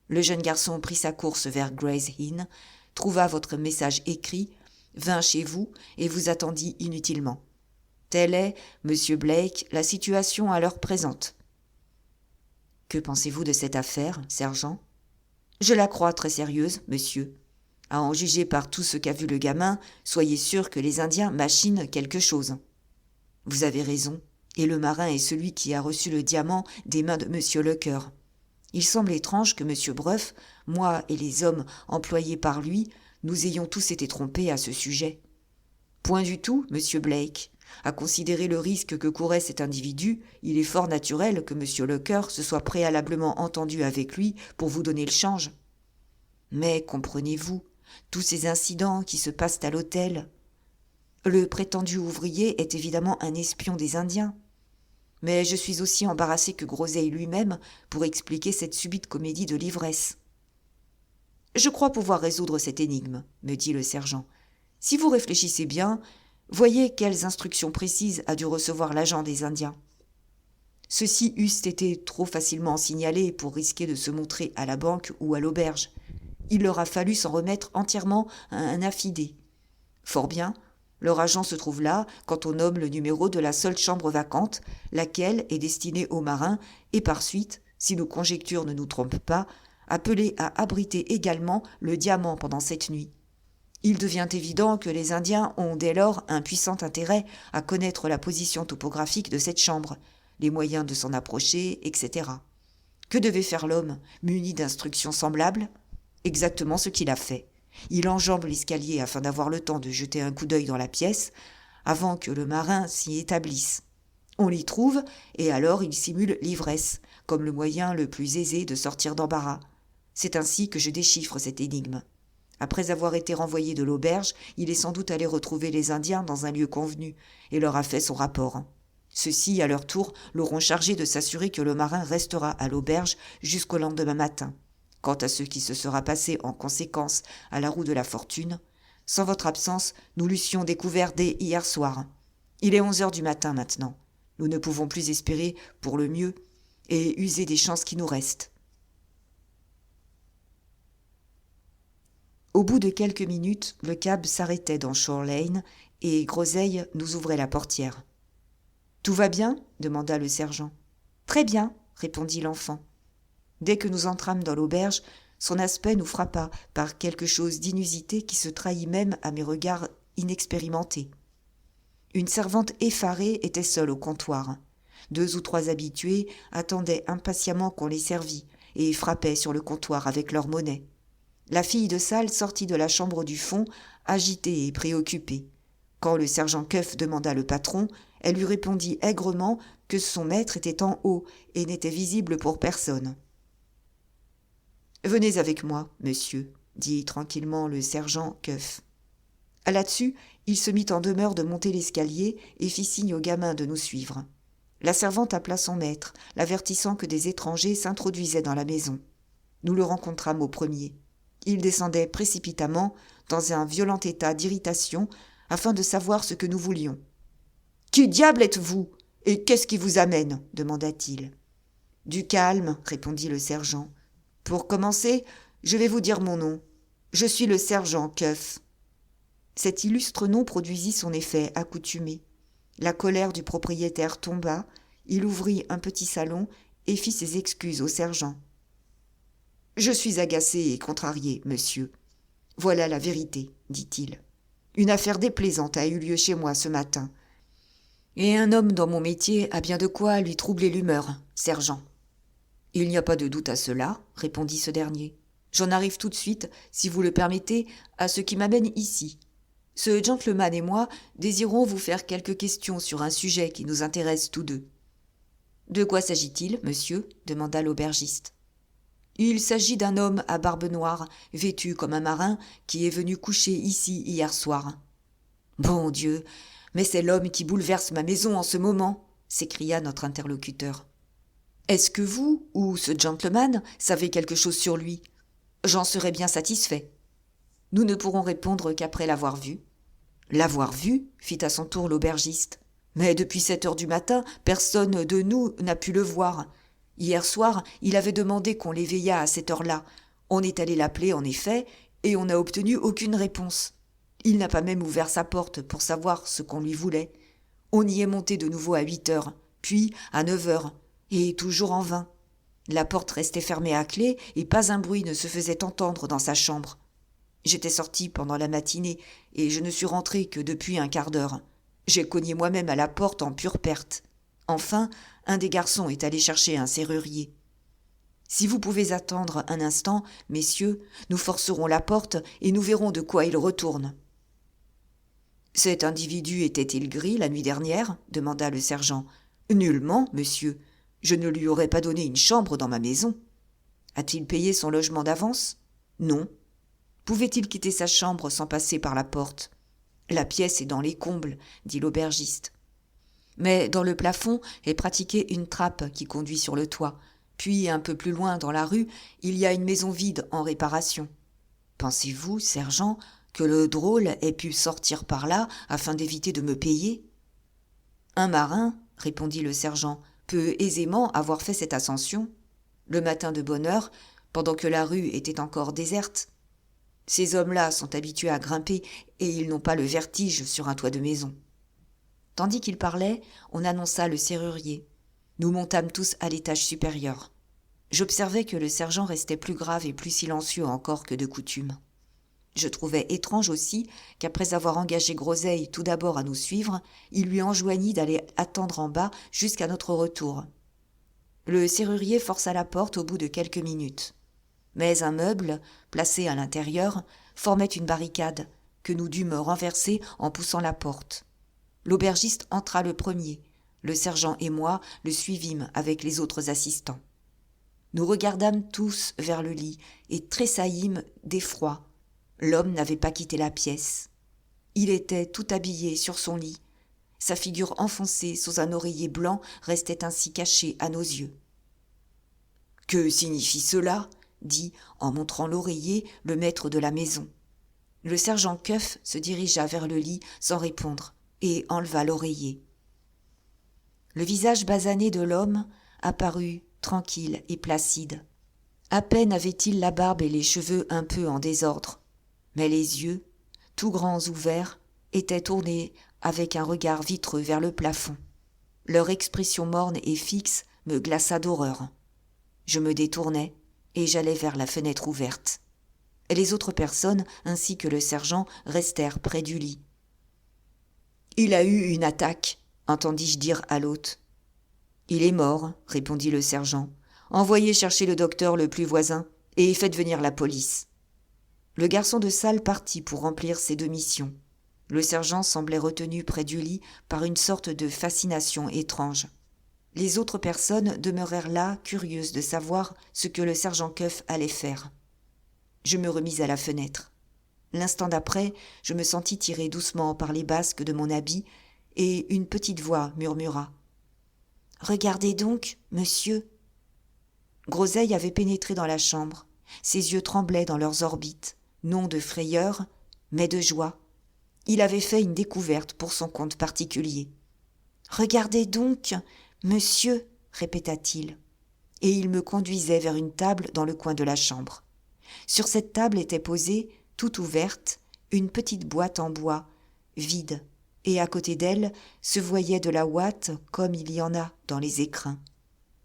Le jeune garçon prit sa course vers Gray's Inn, trouva votre message écrit, vint chez vous et vous attendit inutilement. Telle est, monsieur Blake, la situation à l'heure présente. Que pensez-vous de cette affaire, sergent ? Je la crois très sérieuse, monsieur. À en juger par tout ce qu'a vu le gamin, soyez sûr que les Indiens machinent quelque chose. Vous avez raison, et le marin est celui qui a reçu le diamant des mains de monsieur Lecœur. Il semble étrange que monsieur Breuf, moi et les hommes employés par lui, nous ayons tous été trompés à ce sujet. Point du tout, monsieur Blake. À considérer le risque que courait cet individu, il est fort naturel que monsieur Lecœur se soit préalablement entendu avec lui pour vous donner le change. Mais comprenez-vous, tous ces incidents qui se passent à l'hôtel. Le prétendu ouvrier est évidemment un espion des Indiens. Mais je suis aussi embarrassé que Groseille lui-même pour expliquer cette subite comédie de l'ivresse. Je crois pouvoir résoudre cette énigme, me dit le sergent. Si vous réfléchissez bien, voyez quelles instructions précises a dû recevoir l'agent des Indiens. Ceux-ci eussent été trop facilement signalés pour risquer de se montrer à la banque ou à l'auberge. Il leur a fallu s'en remettre entièrement à un affidé. Fort bien, leur agent se trouve là quand on nomme le numéro de la seule chambre vacante, laquelle est destinée aux marins et par suite, si nos conjectures ne nous trompent pas, appelée à abriter également le diamant pendant cette nuit. Il devient évident que les Indiens ont dès lors un puissant intérêt à connaître la position topographique de cette chambre, les moyens de s'en approcher, etc. Que devait faire l'homme, muni d'instructions semblables ? Exactement ce qu'il a fait. Il enjambe l'escalier afin d'avoir le temps de jeter un coup d'œil dans la pièce, avant que le marin s'y établisse. On l'y trouve, et alors il simule l'ivresse, comme le moyen le plus aisé de sortir d'embarras. C'est ainsi que je déchiffre cette énigme. Après avoir été renvoyé de l'auberge, il est sans doute allé retrouver les Indiens dans un lieu convenu, et leur a fait son rapport. Ceux-ci, à leur tour, l'auront chargé de s'assurer que le marin restera à l'auberge jusqu'au lendemain matin. Quant à ce qui se sera passé en conséquence à la roue de la Fortune, sans votre absence, nous l'eussions découvert dès hier soir. Il est 11 heures du matin maintenant. Nous ne pouvons plus espérer pour le mieux et user des chances qui nous restent. Au bout de quelques minutes, le cab s'arrêtait dans Shore Lane et Groseille nous ouvrait la portière. « Tout va bien ?» demanda le sergent. « Très bien » répondit l'enfant. Dès que nous entrâmes dans l'auberge, son aspect nous frappa par quelque chose d'inusité qui se trahit même à mes regards inexpérimentés. Une servante effarée était seule au comptoir. 2 ou 3 habitués attendaient impatiemment qu'on les servît et frappaient sur le comptoir avec leur monnaie. La fille de salle sortit de la chambre du fond, agitée et préoccupée. Quand le sergent Cuff demanda le patron, elle lui répondit aigrement que son maître était en haut et n'était visible pour personne. « Venez avec moi, monsieur, » dit tranquillement le sergent Cuff. Là-dessus, il se mit en demeure de monter l'escalier et fit signe au gamin de nous suivre. La servante appela son maître, l'avertissant que des étrangers s'introduisaient dans la maison. Nous le rencontrâmes au premier. Il descendait précipitamment, dans un violent état d'irritation, afin de savoir ce que nous voulions. « Qui diable êtes-vous ? Et qu'est-ce qui vous amène ? demanda-t-il. « Du calme, répondit le sergent. Pour commencer, je vais vous dire mon nom. Je suis le sergent Cuff. » Cet illustre nom produisit son effet accoutumé. La colère du propriétaire tomba, il ouvrit un petit salon et fit ses excuses au sergent. « Je suis agacé et contrarié, monsieur. Voilà la vérité, dit-il. Une affaire déplaisante a eu lieu chez moi ce matin. Et un homme dans mon métier a bien de quoi lui troubler l'humeur, sergent. »« Il n'y a pas de doute à cela, répondit ce dernier. J'en arrive tout de suite, si vous le permettez, à ce qui m'amène ici. Ce gentleman et moi désirons vous faire quelques questions sur un sujet qui nous intéresse tous deux. »« De quoi s'agit-il, monsieur ? demanda l'aubergiste. »« Il s'agit d'un homme à barbe noire, vêtu comme un marin, qui est venu coucher ici hier soir. »« Bon Dieu, mais c'est l'homme qui bouleverse ma maison en ce moment !» s'écria notre interlocuteur. « Est-ce que vous, ou ce gentleman, savez quelque chose sur lui ? J'en serais bien satisfait. » Nous ne pourrons répondre qu'après l'avoir vu. « L'avoir vu ?» fit à son tour l'aubergiste. « Mais depuis 7 heures du matin, personne de nous n'a pu le voir. Hier soir, il avait demandé qu'on l'éveillât à cette heure-là. On est allé l'appeler, en effet, et on n'a obtenu aucune réponse. Il n'a pas même ouvert sa porte pour savoir ce qu'on lui voulait. On y est monté de nouveau à 8 heures, puis à 9 heures, et toujours en vain. La porte restait fermée à clé et pas un bruit ne se faisait entendre dans sa chambre. J'étais sorti pendant la matinée et je ne suis rentré que depuis un quart d'heure. J'ai cogné moi-même à la porte en pure perte. Enfin, un des garçons est allé chercher un serrurier. Si vous pouvez attendre un instant, messieurs, nous forcerons la porte et nous verrons de quoi il retourne. »« Cet individu était-il gris la nuit dernière ? demanda le sergent. « Nullement, monsieur. Je ne lui aurais pas donné une chambre dans ma maison. »« A-t-il payé son logement d'avance ? » ?»« Non. » »« Pouvait-il quitter sa chambre sans passer par la porte ? » ?»« La pièce est dans les combles, dit l'aubergiste. Mais dans le plafond est pratiquée une trappe qui conduit sur le toit. Puis, un peu plus loin dans la rue, il y a une maison vide en réparation. Pensez-vous, sergent, que le drôle ait pu sortir par là afin d'éviter de me payer ? Un marin, répondit le sergent, peut aisément avoir fait cette ascension, le matin de bonne heure, pendant que la rue était encore déserte. Ces hommes-là sont habitués à grimper et ils n'ont pas le vertige sur un toit de maison. Tandis qu'il parlait, on annonça le serrurier. Nous montâmes tous à l'étage supérieur. J'observai que le sergent restait plus grave et plus silencieux encore que de coutume. Je trouvais étrange aussi qu'après avoir engagé Groseille tout d'abord à nous suivre, il lui enjoignit d'aller attendre en bas jusqu'à notre retour. Le serrurier força la porte au bout de quelques minutes. Mais un meuble, placé à l'intérieur, formait une barricade que nous dûmes renverser en poussant la porte. L'aubergiste entra le premier. Le sergent et moi le suivîmes avec les autres assistants. Nous regardâmes tous vers le lit et tressaillîmes d'effroi. L'homme n'avait pas quitté la pièce. Il était tout habillé sur son lit. Sa figure enfoncée sous un oreiller blanc restait ainsi cachée à nos yeux. « Que signifie cela ?» dit, en montrant l'oreiller, le maître de la maison. Le sergent Cuff se dirigea vers le lit sans répondre et enleva l'oreiller. Le visage basané de l'homme apparut tranquille et placide. À peine avait-il la barbe et les cheveux un peu en désordre, mais les yeux, tout grands ouverts, étaient tournés avec un regard vitreux vers le plafond. Leur expression morne et fixe me glaça d'horreur. Je me détournai et j'allai vers la fenêtre ouverte. Les autres personnes, ainsi que le sergent, restèrent près du lit. « Il a eu une attaque », entendis-je dire à l'hôte. « Il est mort », répondit le sergent. « Envoyez chercher le docteur le plus voisin et faites venir la police. » Le garçon de salle partit pour remplir ses deux missions. Le sergent semblait retenu près du lit par une sorte de fascination étrange. Les autres personnes demeurèrent là, curieuses de savoir ce que le sergent Cuff allait faire. Je me remis à la fenêtre. L'instant d'après, je me sentis tiré doucement par les basques de mon habit et une petite voix murmura. « Regardez donc, monsieur !» Groseille avait pénétré dans la chambre. Ses yeux tremblaient dans leurs orbites, non de frayeur, mais de joie. Il avait fait une découverte pour son compte particulier. « Regardez donc, monsieur !» répéta-t-il. Et il me conduisait vers une table dans le coin de la chambre. Sur cette table était posée, toute ouverte, une petite boîte en bois, vide, et à côté d'elle se voyait de la ouate comme il y en a dans les écrins.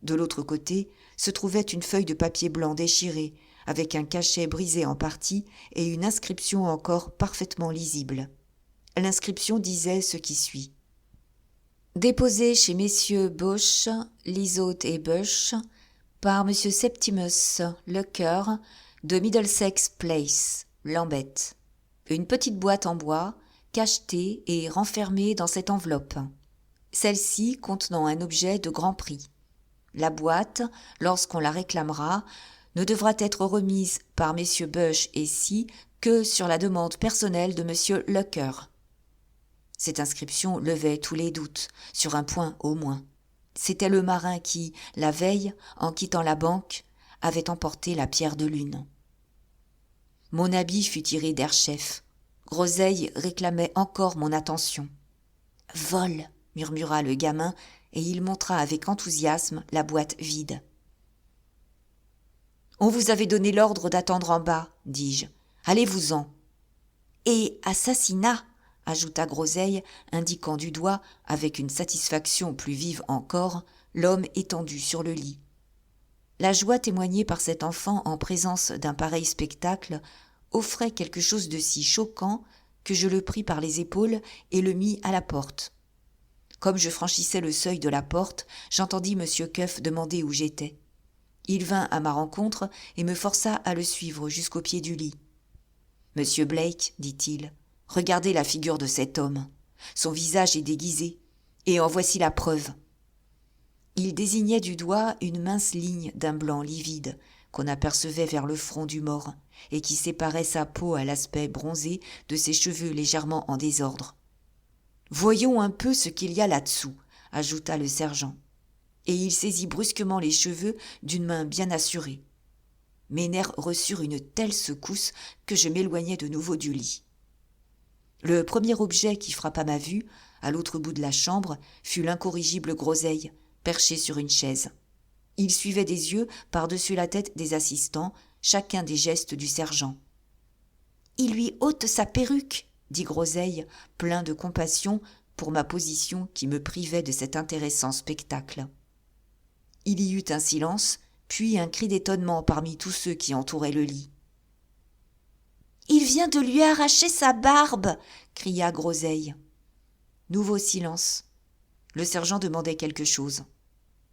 De l'autre côté se trouvait une feuille de papier blanc déchirée, avec un cachet brisé en partie et une inscription encore parfaitement lisible. L'inscription disait ce qui suit. Déposé chez messieurs Bosch, Lisotte et Bush, par monsieur Septimus Lecœur, de Middlesex Place, Lambeth. Une petite boîte en bois, cachetée et renfermée dans cette enveloppe. Celle-ci contenant un objet de grand prix. La boîte, lorsqu'on la réclamera, ne devra être remise par messieurs Bush et Si que sur la demande personnelle de monsieur Lecœur. Cette inscription levait tous les doutes, sur un point au moins. C'était le marin qui, la veille, en quittant la banque, avait emporté la pierre de lune. Mon habit fut tiré d'air chef. Groseille réclamait encore mon attention. « Vol !» murmura le gamin, et il montra avec enthousiasme la boîte vide. « On vous avait donné l'ordre d'attendre en bas, dis-je. Allez-vous-en. »« Et assassinat !» ajouta Groseille, indiquant du doigt, avec une satisfaction plus vive encore, l'homme étendu sur le lit. La joie témoignée par cet enfant en présence d'un pareil spectacle offrait quelque chose de si choquant que je le pris par les épaules et le mis à la porte. Comme je franchissais le seuil de la porte, j'entendis M. Cuff demander où j'étais. Il vint à ma rencontre et me força à le suivre jusqu'au pied du lit. « Monsieur Blake, dit-il, regardez la figure de cet homme. Son visage est déguisé, et en voici la preuve. » Il désignait du doigt une mince ligne d'un blanc livide qu'on apercevait vers le front du mort et qui séparait sa peau à l'aspect bronzé de ses cheveux légèrement en désordre. « Voyons un peu ce qu'il y a là-dessous, » ajouta le sergent. Et il saisit brusquement les cheveux d'une main bien assurée. Mes nerfs reçurent une telle secousse que je m'éloignai de nouveau du lit. Le premier objet qui frappa ma vue, à l'autre bout de la chambre, fut l'incorrigible Groseille, perché sur une chaise. Il suivait des yeux par-dessus la tête des assistants, chacun des gestes du sergent. « Il lui ôte sa perruque !» dit Groseille, plein de compassion pour ma position qui me privait de cet intéressant spectacle. Il y eut un silence, puis un cri d'étonnement parmi tous ceux qui entouraient le lit. « Il vient de lui arracher sa barbe !» cria Groseille. Nouveau silence. Le sergent demandait quelque chose.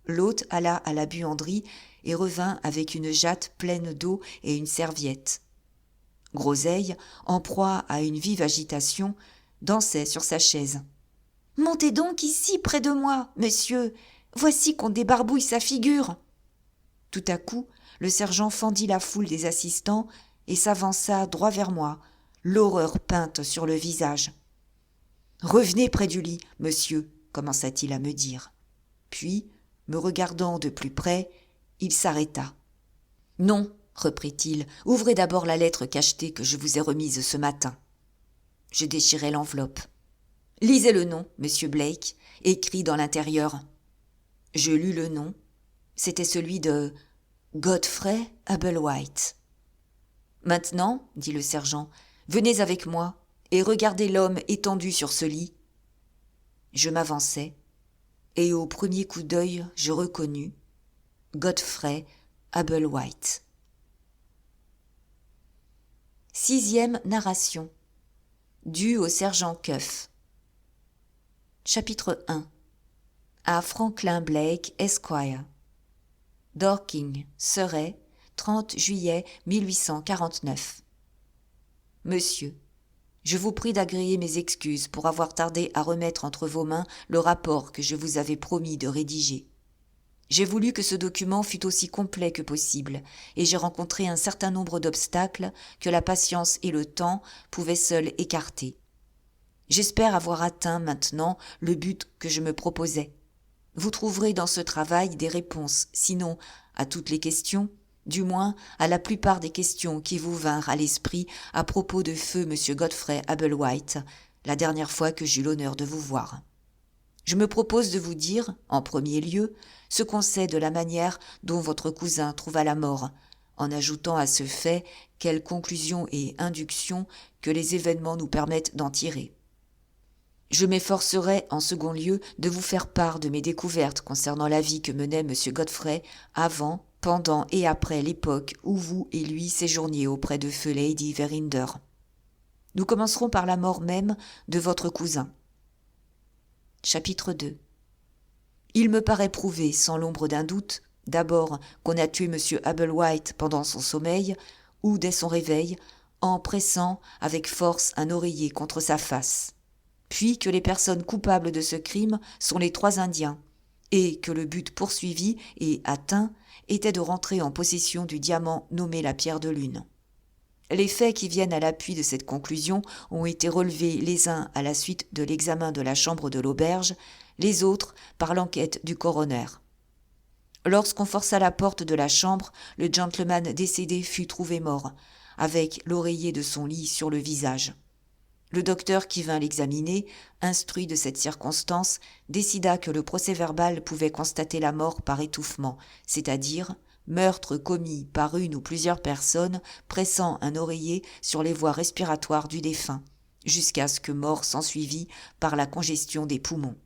L'hôte alla à la buanderie et revint avec une jatte pleine d'eau et une serviette. Groseille, en proie à une vive agitation, dansait sur sa chaise. « Montez donc ici près de moi, monsieur. Voici qu'on débarbouille sa figure. » Tout à coup, le sergent fendit la foule des assistants et s'avança droit vers moi, l'horreur peinte sur le visage. « Revenez près du lit, monsieur, » commença-t-il à me dire. Puis, me regardant de plus près, il s'arrêta. « Non, » reprit-il, « ouvrez d'abord la lettre cachetée que je vous ai remise ce matin. » Je déchirai l'enveloppe. « Lisez le nom, monsieur Blake, écrit dans l'intérieur. » Je lus le nom. C'était celui de Godfrey Ablewhite. « Maintenant, dit le sergent, venez avec moi et regardez l'homme étendu sur ce lit. » Je m'avançai, et au premier coup d'œil, je reconnus Godfrey Ablewhite. 6e narration, due au sergent Cuff. Chapitre 1. À Franklin Blake, Esquire. Dorking, Surrey, 30 juillet 1849. Monsieur, je vous prie d'agréer mes excuses pour avoir tardé à remettre entre vos mains le rapport que je vous avais promis de rédiger. J'ai voulu que ce document fût aussi complet que possible, et j'ai rencontré un certain nombre d'obstacles que la patience et le temps pouvaient seuls écarter. J'espère avoir atteint maintenant le but que je me proposais. Vous trouverez dans ce travail des réponses, sinon à toutes les questions, du moins à la plupart des questions qui vous vinrent à l'esprit à propos de feu M. Godfrey Abelwhite, la dernière fois que j'eus l'honneur de vous voir. Je me propose de vous dire, en premier lieu, ce qu'on sait de la manière dont votre cousin trouva la mort, en ajoutant à ce fait quelles conclusions et inductions que les événements nous permettent d'en tirer. Je m'efforcerai, en second lieu, de vous faire part de mes découvertes concernant la vie que menait M. Godfrey avant, pendant et après l'époque où vous et lui séjourniez auprès de feu Lady Verinder. Nous commencerons par la mort même de votre cousin. Chapitre 2. Il me paraît prouvé, sans l'ombre d'un doute, d'abord qu'on a tué M. Abelwhite pendant son sommeil, ou dès son réveil, en pressant avec force un oreiller contre sa face, puis que les personnes coupables de ce crime sont les 3 Indiens, et que le but poursuivi et atteint était de rentrer en possession du diamant nommé la pierre de lune. Les faits qui viennent à l'appui de cette conclusion ont été relevés les uns à la suite de l'examen de la chambre de l'auberge, les autres par l'enquête du coroner. Lorsqu'on força la porte de la chambre, le gentleman décédé fut trouvé mort, avec l'oreiller de son lit sur le visage. Le docteur qui vint l'examiner, instruit de cette circonstance, décida que le procès-verbal pouvait constater la mort par étouffement, c'est-à-dire meurtre commis par une ou plusieurs personnes pressant un oreiller sur les voies respiratoires du défunt, jusqu'à ce que mort s'ensuivît par la congestion des poumons.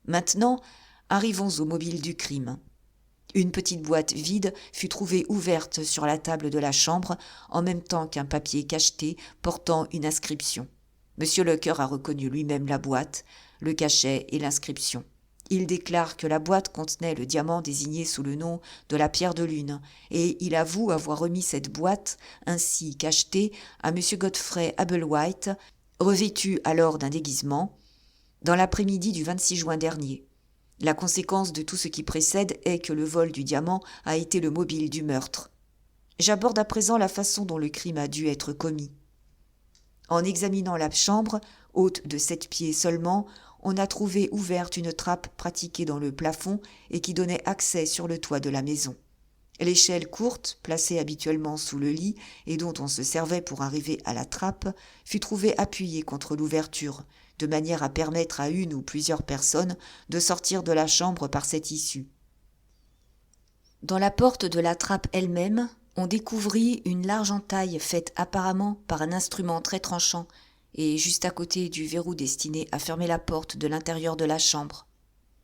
Maintenant, arrivons au mobile du crime. Une petite boîte vide fut trouvée ouverte sur la table de la chambre, en même temps qu'un papier cacheté portant une inscription. Monsieur Lecœur a reconnu lui-même la boîte, le cachet et l'inscription. Il déclare que la boîte contenait le diamant désigné sous le nom de la pierre de lune, et il avoue avoir remis cette boîte, ainsi cachetée, à M. Godfrey Abelwhite, revêtu alors d'un déguisement, dans l'après-midi du 26 juin dernier. La conséquence de tout ce qui précède est que le vol du diamant a été le mobile du meurtre. J'aborde à présent la façon dont le crime a dû être commis. En examinant la chambre, haute de 7 pieds seulement, on a trouvé ouverte une trappe pratiquée dans le plafond et qui donnait accès sur le toit de la maison. L'échelle courte, placée habituellement sous le lit et dont on se servait pour arriver à la trappe, fut trouvée appuyée contre l'ouverture, de manière à permettre à une ou plusieurs personnes de sortir de la chambre par cette issue. Dans la porte de la trappe elle-même, on découvrit une large entaille faite apparemment par un instrument très tranchant et juste à côté du verrou destiné à fermer la porte de l'intérieur de la chambre.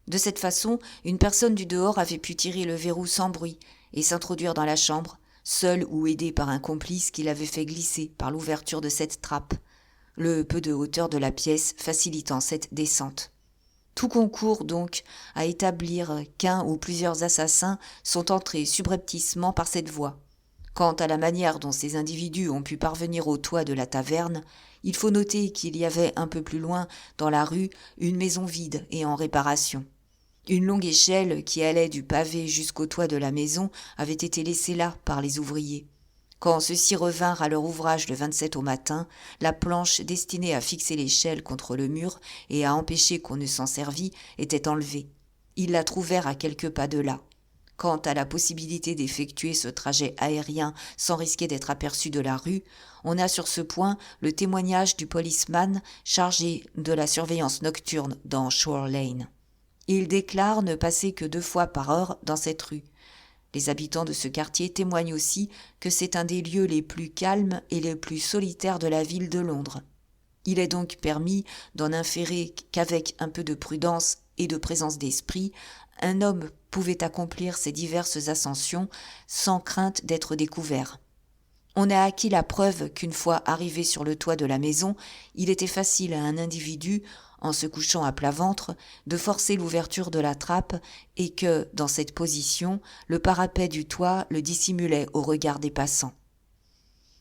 De cette façon, une personne du dehors avait pu tirer le verrou sans bruit et s'introduire dans la chambre, seul ou aidé par un complice qui l'avait fait glisser par l'ouverture de cette trappe, le peu de hauteur de la pièce facilitant cette descente. Tout concourt donc à établir qu'un ou plusieurs assassins sont entrés subrepticement par cette voie. Quant à la manière dont ces individus ont pu parvenir au toit de la taverne, il faut noter qu'il y avait un peu plus loin, dans la rue, une maison vide et en réparation. Une longue échelle qui allait du pavé jusqu'au toit de la maison avait été laissée là par les ouvriers. Quand ceux-ci revinrent à leur ouvrage le 27 au matin, la planche destinée à fixer l'échelle contre le mur et à empêcher qu'on ne s'en servît était enlevée. Ils la trouvèrent à quelques pas de là. Quant à la possibilité d'effectuer ce trajet aérien sans risquer d'être aperçu de la rue, on a sur ce point le témoignage du policeman chargé de la surveillance nocturne dans Shore Lane. Il déclare ne passer que 2 fois par heure dans cette rue. Les habitants de ce quartier témoignent aussi que c'est un des lieux les plus calmes et les plus solitaires de la ville de Londres. Il est donc permis d'en inférer qu'avec un peu de prudence et de présence d'esprit, un homme pouvait accomplir ces diverses ascensions sans crainte d'être découvert. On a acquis la preuve qu'une fois arrivé sur le toit de la maison, il était facile à un individu, en se couchant à plat ventre, de forcer l'ouverture de la trappe et que, dans cette position, le parapet du toit le dissimulait au regard des passants.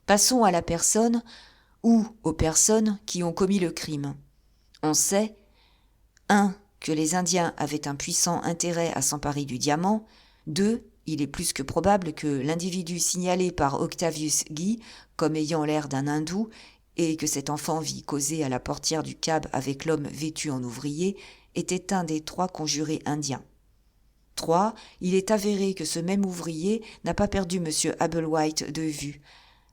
Passons à la personne ou aux personnes qui ont commis le crime. On sait 1. Que les Indiens avaient un puissant intérêt à s'emparer du diamant. 2. Il est plus que probable que l'individu signalé par Octavius Guy comme ayant l'air d'un hindou et que cet enfant vit causer à la portière du cab avec l'homme vêtu en ouvrier était un des 3 conjurés indiens. 3. Il est avéré que ce même ouvrier n'a pas perdu M. Applewhite de vue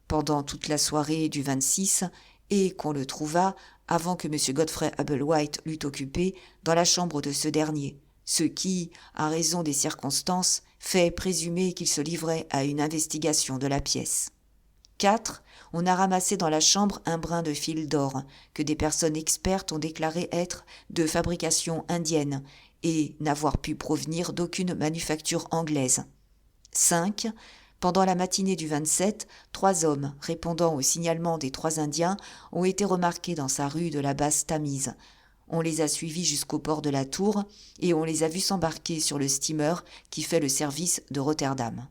pendant toute la soirée du 26 et qu'on le trouva, avant que M. Godfrey Applewhite l'eût occupé, dans la chambre de ce dernier, ce qui, à raison des circonstances, fait présumer qu'il se livrait à une investigation de la pièce. 4. On a ramassé dans la chambre un brin de fil d'or, que des personnes expertes ont déclaré être de fabrication indienne et n'avoir pu provenir d'aucune manufacture anglaise. 5. Pendant la matinée du 27, 3 hommes, répondant au signalement des 3 Indiens, ont été remarqués dans sa rue de la Basse-Tamise. On les a suivis jusqu'au port de la Tour et on les a vus s'embarquer sur le steamer qui fait le service de Rotterdam.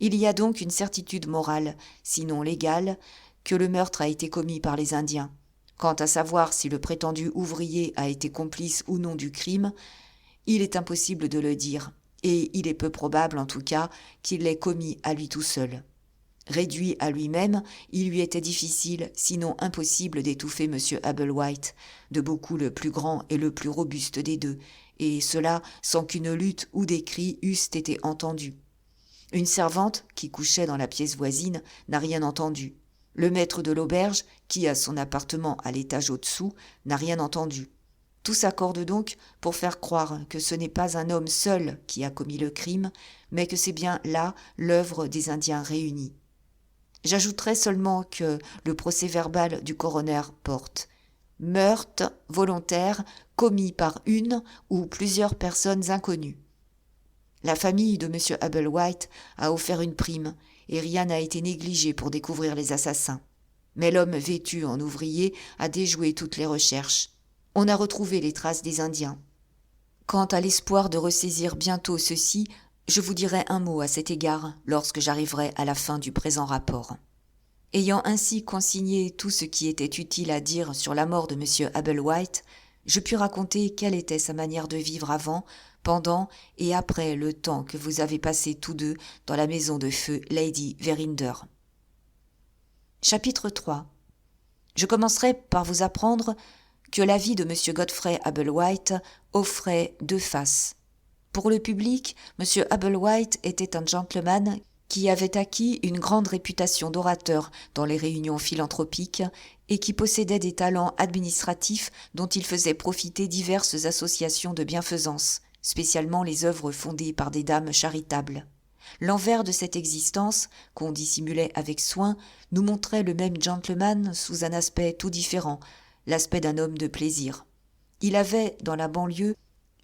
Il y a donc une certitude morale, sinon légale, que le meurtre a été commis par les Indiens. Quant à savoir si le prétendu ouvrier a été complice ou non du crime, il est impossible de le dire, et il est peu probable en tout cas qu'il l'ait commis à lui tout seul. Réduit à lui-même, il lui était difficile, sinon impossible d'étouffer M. Applewhite, de beaucoup le plus grand et le plus robuste des deux, et cela sans qu'une lutte ou des cris eussent été entendus. Une servante, qui couchait dans la pièce voisine, n'a rien entendu. Le maître de l'auberge, qui a son appartement à l'étage au-dessous, n'a rien entendu. Tout s'accorde donc pour faire croire que ce n'est pas un homme seul qui a commis le crime, mais que c'est bien là l'œuvre des Indiens réunis. J'ajouterai seulement que le procès-verbal du coroner porte « meurtre volontaire commis par une ou plusieurs personnes inconnues ». La famille de M. Applewhite a offert une prime et rien n'a été négligé pour découvrir les assassins. Mais l'homme vêtu en ouvrier a déjoué toutes les recherches. On a retrouvé les traces des Indiens. Quant à l'espoir de ressaisir bientôt ceux-ci, je vous dirai un mot à cet égard lorsque j'arriverai à la fin du présent rapport. Ayant ainsi consigné tout ce qui était utile à dire sur la mort de M. Applewhite, je pus raconter quelle était sa manière de vivre avant, pendant et après le temps que vous avez passé tous deux dans la maison de feu Lady Verinder. Chapitre 3. Je commencerai par vous apprendre que la vie de M. Godfrey Applewhite offrait 2 faces. Pour le public, M. Applewhite était un gentleman qui avait acquis une grande réputation d'orateur dans les réunions philanthropiques et qui possédait des talents administratifs dont il faisait profiter diverses associations de bienfaisance, spécialement les œuvres fondées par des dames charitables. L'envers de cette existence, qu'on dissimulait avec soin, nous montrait le même gentleman sous un aspect tout différent, l'aspect d'un homme de plaisir. Il avait, dans la banlieue,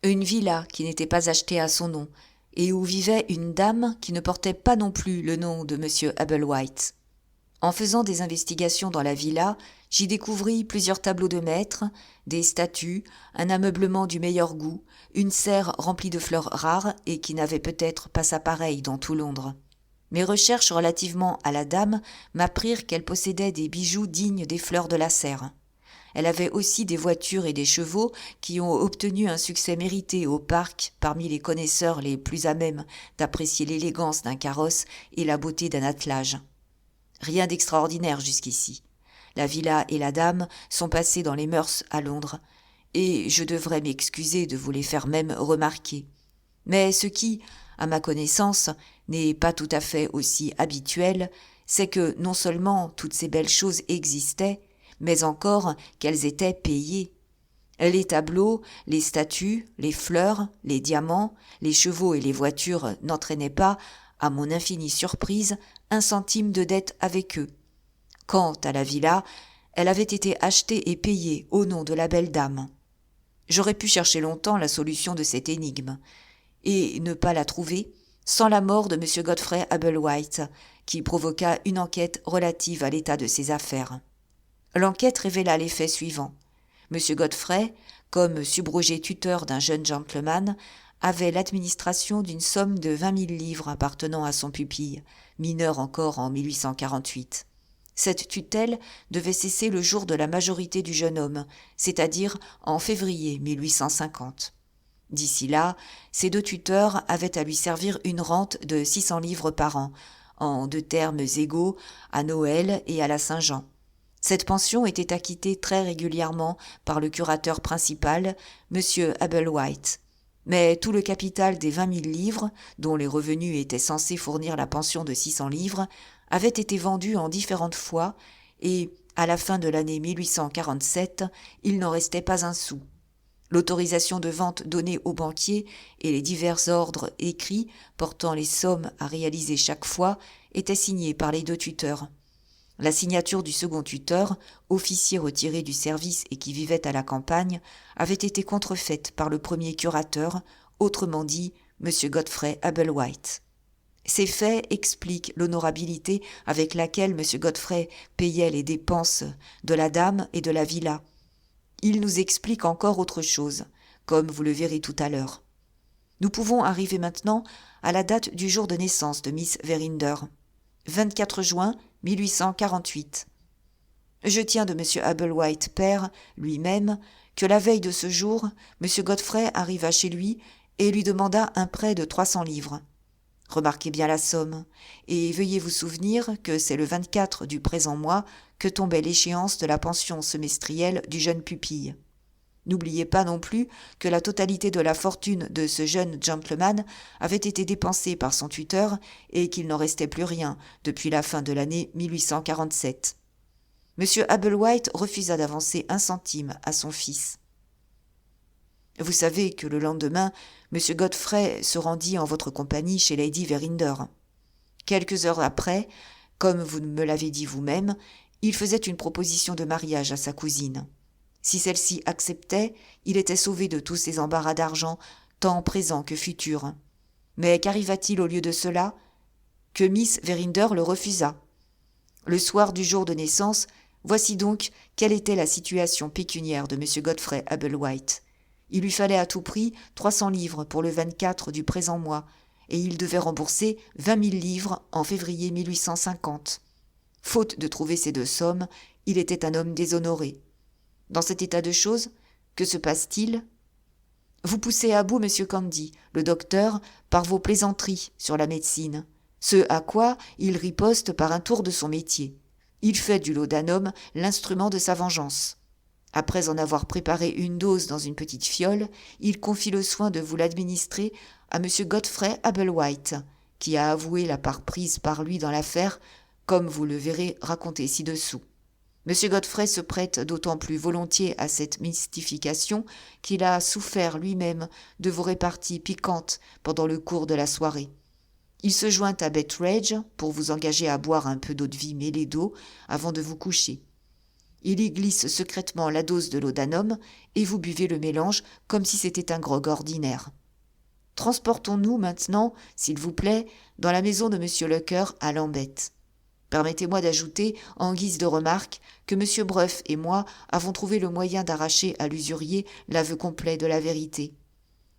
une villa qui n'était pas achetée à son nom, et où vivait une dame qui ne portait pas non plus le nom de M. Applewhite. En faisant des investigations dans la villa, j'y découvris plusieurs tableaux de maître, des statues, un ameublement du meilleur goût, une serre remplie de fleurs rares et qui n'avait peut-être pas sa pareille dans tout Londres. Mes recherches relativement à la dame m'apprirent qu'elle possédait des bijoux dignes des fleurs de la serre. Elle avait aussi des voitures et des chevaux qui ont obtenu un succès mérité au parc parmi les connaisseurs les plus à même d'apprécier l'élégance d'un carrosse et la beauté d'un attelage. Rien d'extraordinaire jusqu'ici. La villa et la dame sont passées dans les mœurs à Londres, et je devrais m'excuser de vous les faire même remarquer. Mais ce qui, à ma connaissance, n'est pas tout à fait aussi habituel, c'est que non seulement toutes ces belles choses existaient, mais encore qu'elles étaient payées. Les tableaux, les statues, les fleurs, les diamants, les chevaux et les voitures n'entraînaient pas, à mon infinie surprise, un centime de dette avec eux. Quant à la villa, elle avait été achetée et payée au nom de la belle dame. J'aurais pu chercher longtemps la solution de cette énigme, et ne pas la trouver sans la mort de M. Godfrey Applewhite, qui provoqua une enquête relative à l'état de ses affaires. L'enquête révéla les faits suivants. M. Godfrey, comme subrogé tuteur d'un jeune gentleman, avait l'administration d'une somme de 20 000 livres appartenant à son pupille, mineur encore en 1848. Cette tutelle devait cesser le jour de la majorité du jeune homme, c'est-à-dire en février 1850. D'ici là, ces 2 tuteurs avaient à lui servir une rente de 600 livres par an, en 2 termes égaux, à Noël et à la Saint-Jean. Cette pension était acquittée très régulièrement par le curateur principal, M. Abel-White. Mais tout le capital des 20 000 livres, dont les revenus étaient censés fournir la pension de 600 livres, avait été vendu en différentes fois et, à la fin de l'année 1847, il n'en restait pas un sou. L'autorisation de vente donnée aux banquiers et les divers ordres écrits portant les sommes à réaliser chaque fois étaient signés par les 2 tuteurs. La signature du second tuteur, officier retiré du service et qui vivait à la campagne, avait été contrefaite par le premier curateur, autrement dit M. Godfrey Abel-White. Ces faits expliquent l'honorabilité avec laquelle M. Godfrey payait les dépenses de la dame et de la villa. Il nous explique encore autre chose, comme vous le verrez tout à l'heure. Nous pouvons arriver maintenant à la date du jour de naissance de Miss Verinder, 24 juin 1848. Je tiens de M. Abel-White père, lui-même, que la veille de ce jour, M. Godfrey arriva chez lui et lui demanda un prêt de 300 livres. Remarquez bien la somme, et veuillez vous souvenir que c'est le 24 du présent mois que tombait l'échéance de la pension semestrielle du jeune pupille. N'oubliez pas non plus que la totalité de la fortune de ce jeune gentleman avait été dépensée par son tuteur et qu'il n'en restait plus rien depuis la fin de l'année 1847. M. Abel-White refusa d'avancer 1 centime à son fils. Vous savez que le lendemain, M. Godfrey se rendit en votre compagnie chez Lady Verinder. Quelques heures après, comme vous me l'avez dit vous-même, il faisait une proposition de mariage à sa cousine. Si celle-ci acceptait, il était sauvé de tous ses embarras d'argent, tant présents que futurs. Mais qu'arriva-t-il au lieu de cela ? Que Miss Verinder le refusa. Le soir du jour de naissance, voici donc quelle était la situation pécuniaire de M. Godfrey Abel-White. Il lui fallait à tout prix 300 livres pour le 24 du présent mois, et il devait rembourser 20 000 livres en février 1850. Faute de trouver ces 2 sommes, il était un homme déshonoré. Dans cet état de choses, que se passe-t-il ? Vous poussez à bout M. Candy, le docteur, par vos plaisanteries sur la médecine, ce à quoi il riposte par un tour de son métier. Il fait du laudanum l'instrument de sa vengeance. Après en avoir préparé une dose dans une petite fiole, il confie le soin de vous l'administrer à M. Godfrey Abel-White, qui a avoué la part prise par lui dans l'affaire, comme vous le verrez raconté ci-dessous. M. Godfrey se prête d'autant plus volontiers à cette mystification qu'il a souffert lui-même de vos réparties piquantes pendant le cours de la soirée. Il se joint à Betteredge pour vous engager à boire un peu d'eau-de-vie mêlée d'eau avant de vous coucher. Il y glisse secrètement la dose de laudanum et vous buvez le mélange comme si c'était un grog ordinaire. Transportons-nous maintenant, s'il vous plaît, dans la maison de M. Lecœur à Lambeth. Permettez-moi d'ajouter, en guise de remarque, que M. Breuf et moi avons trouvé le moyen d'arracher à l'usurier l'aveu complet de la vérité.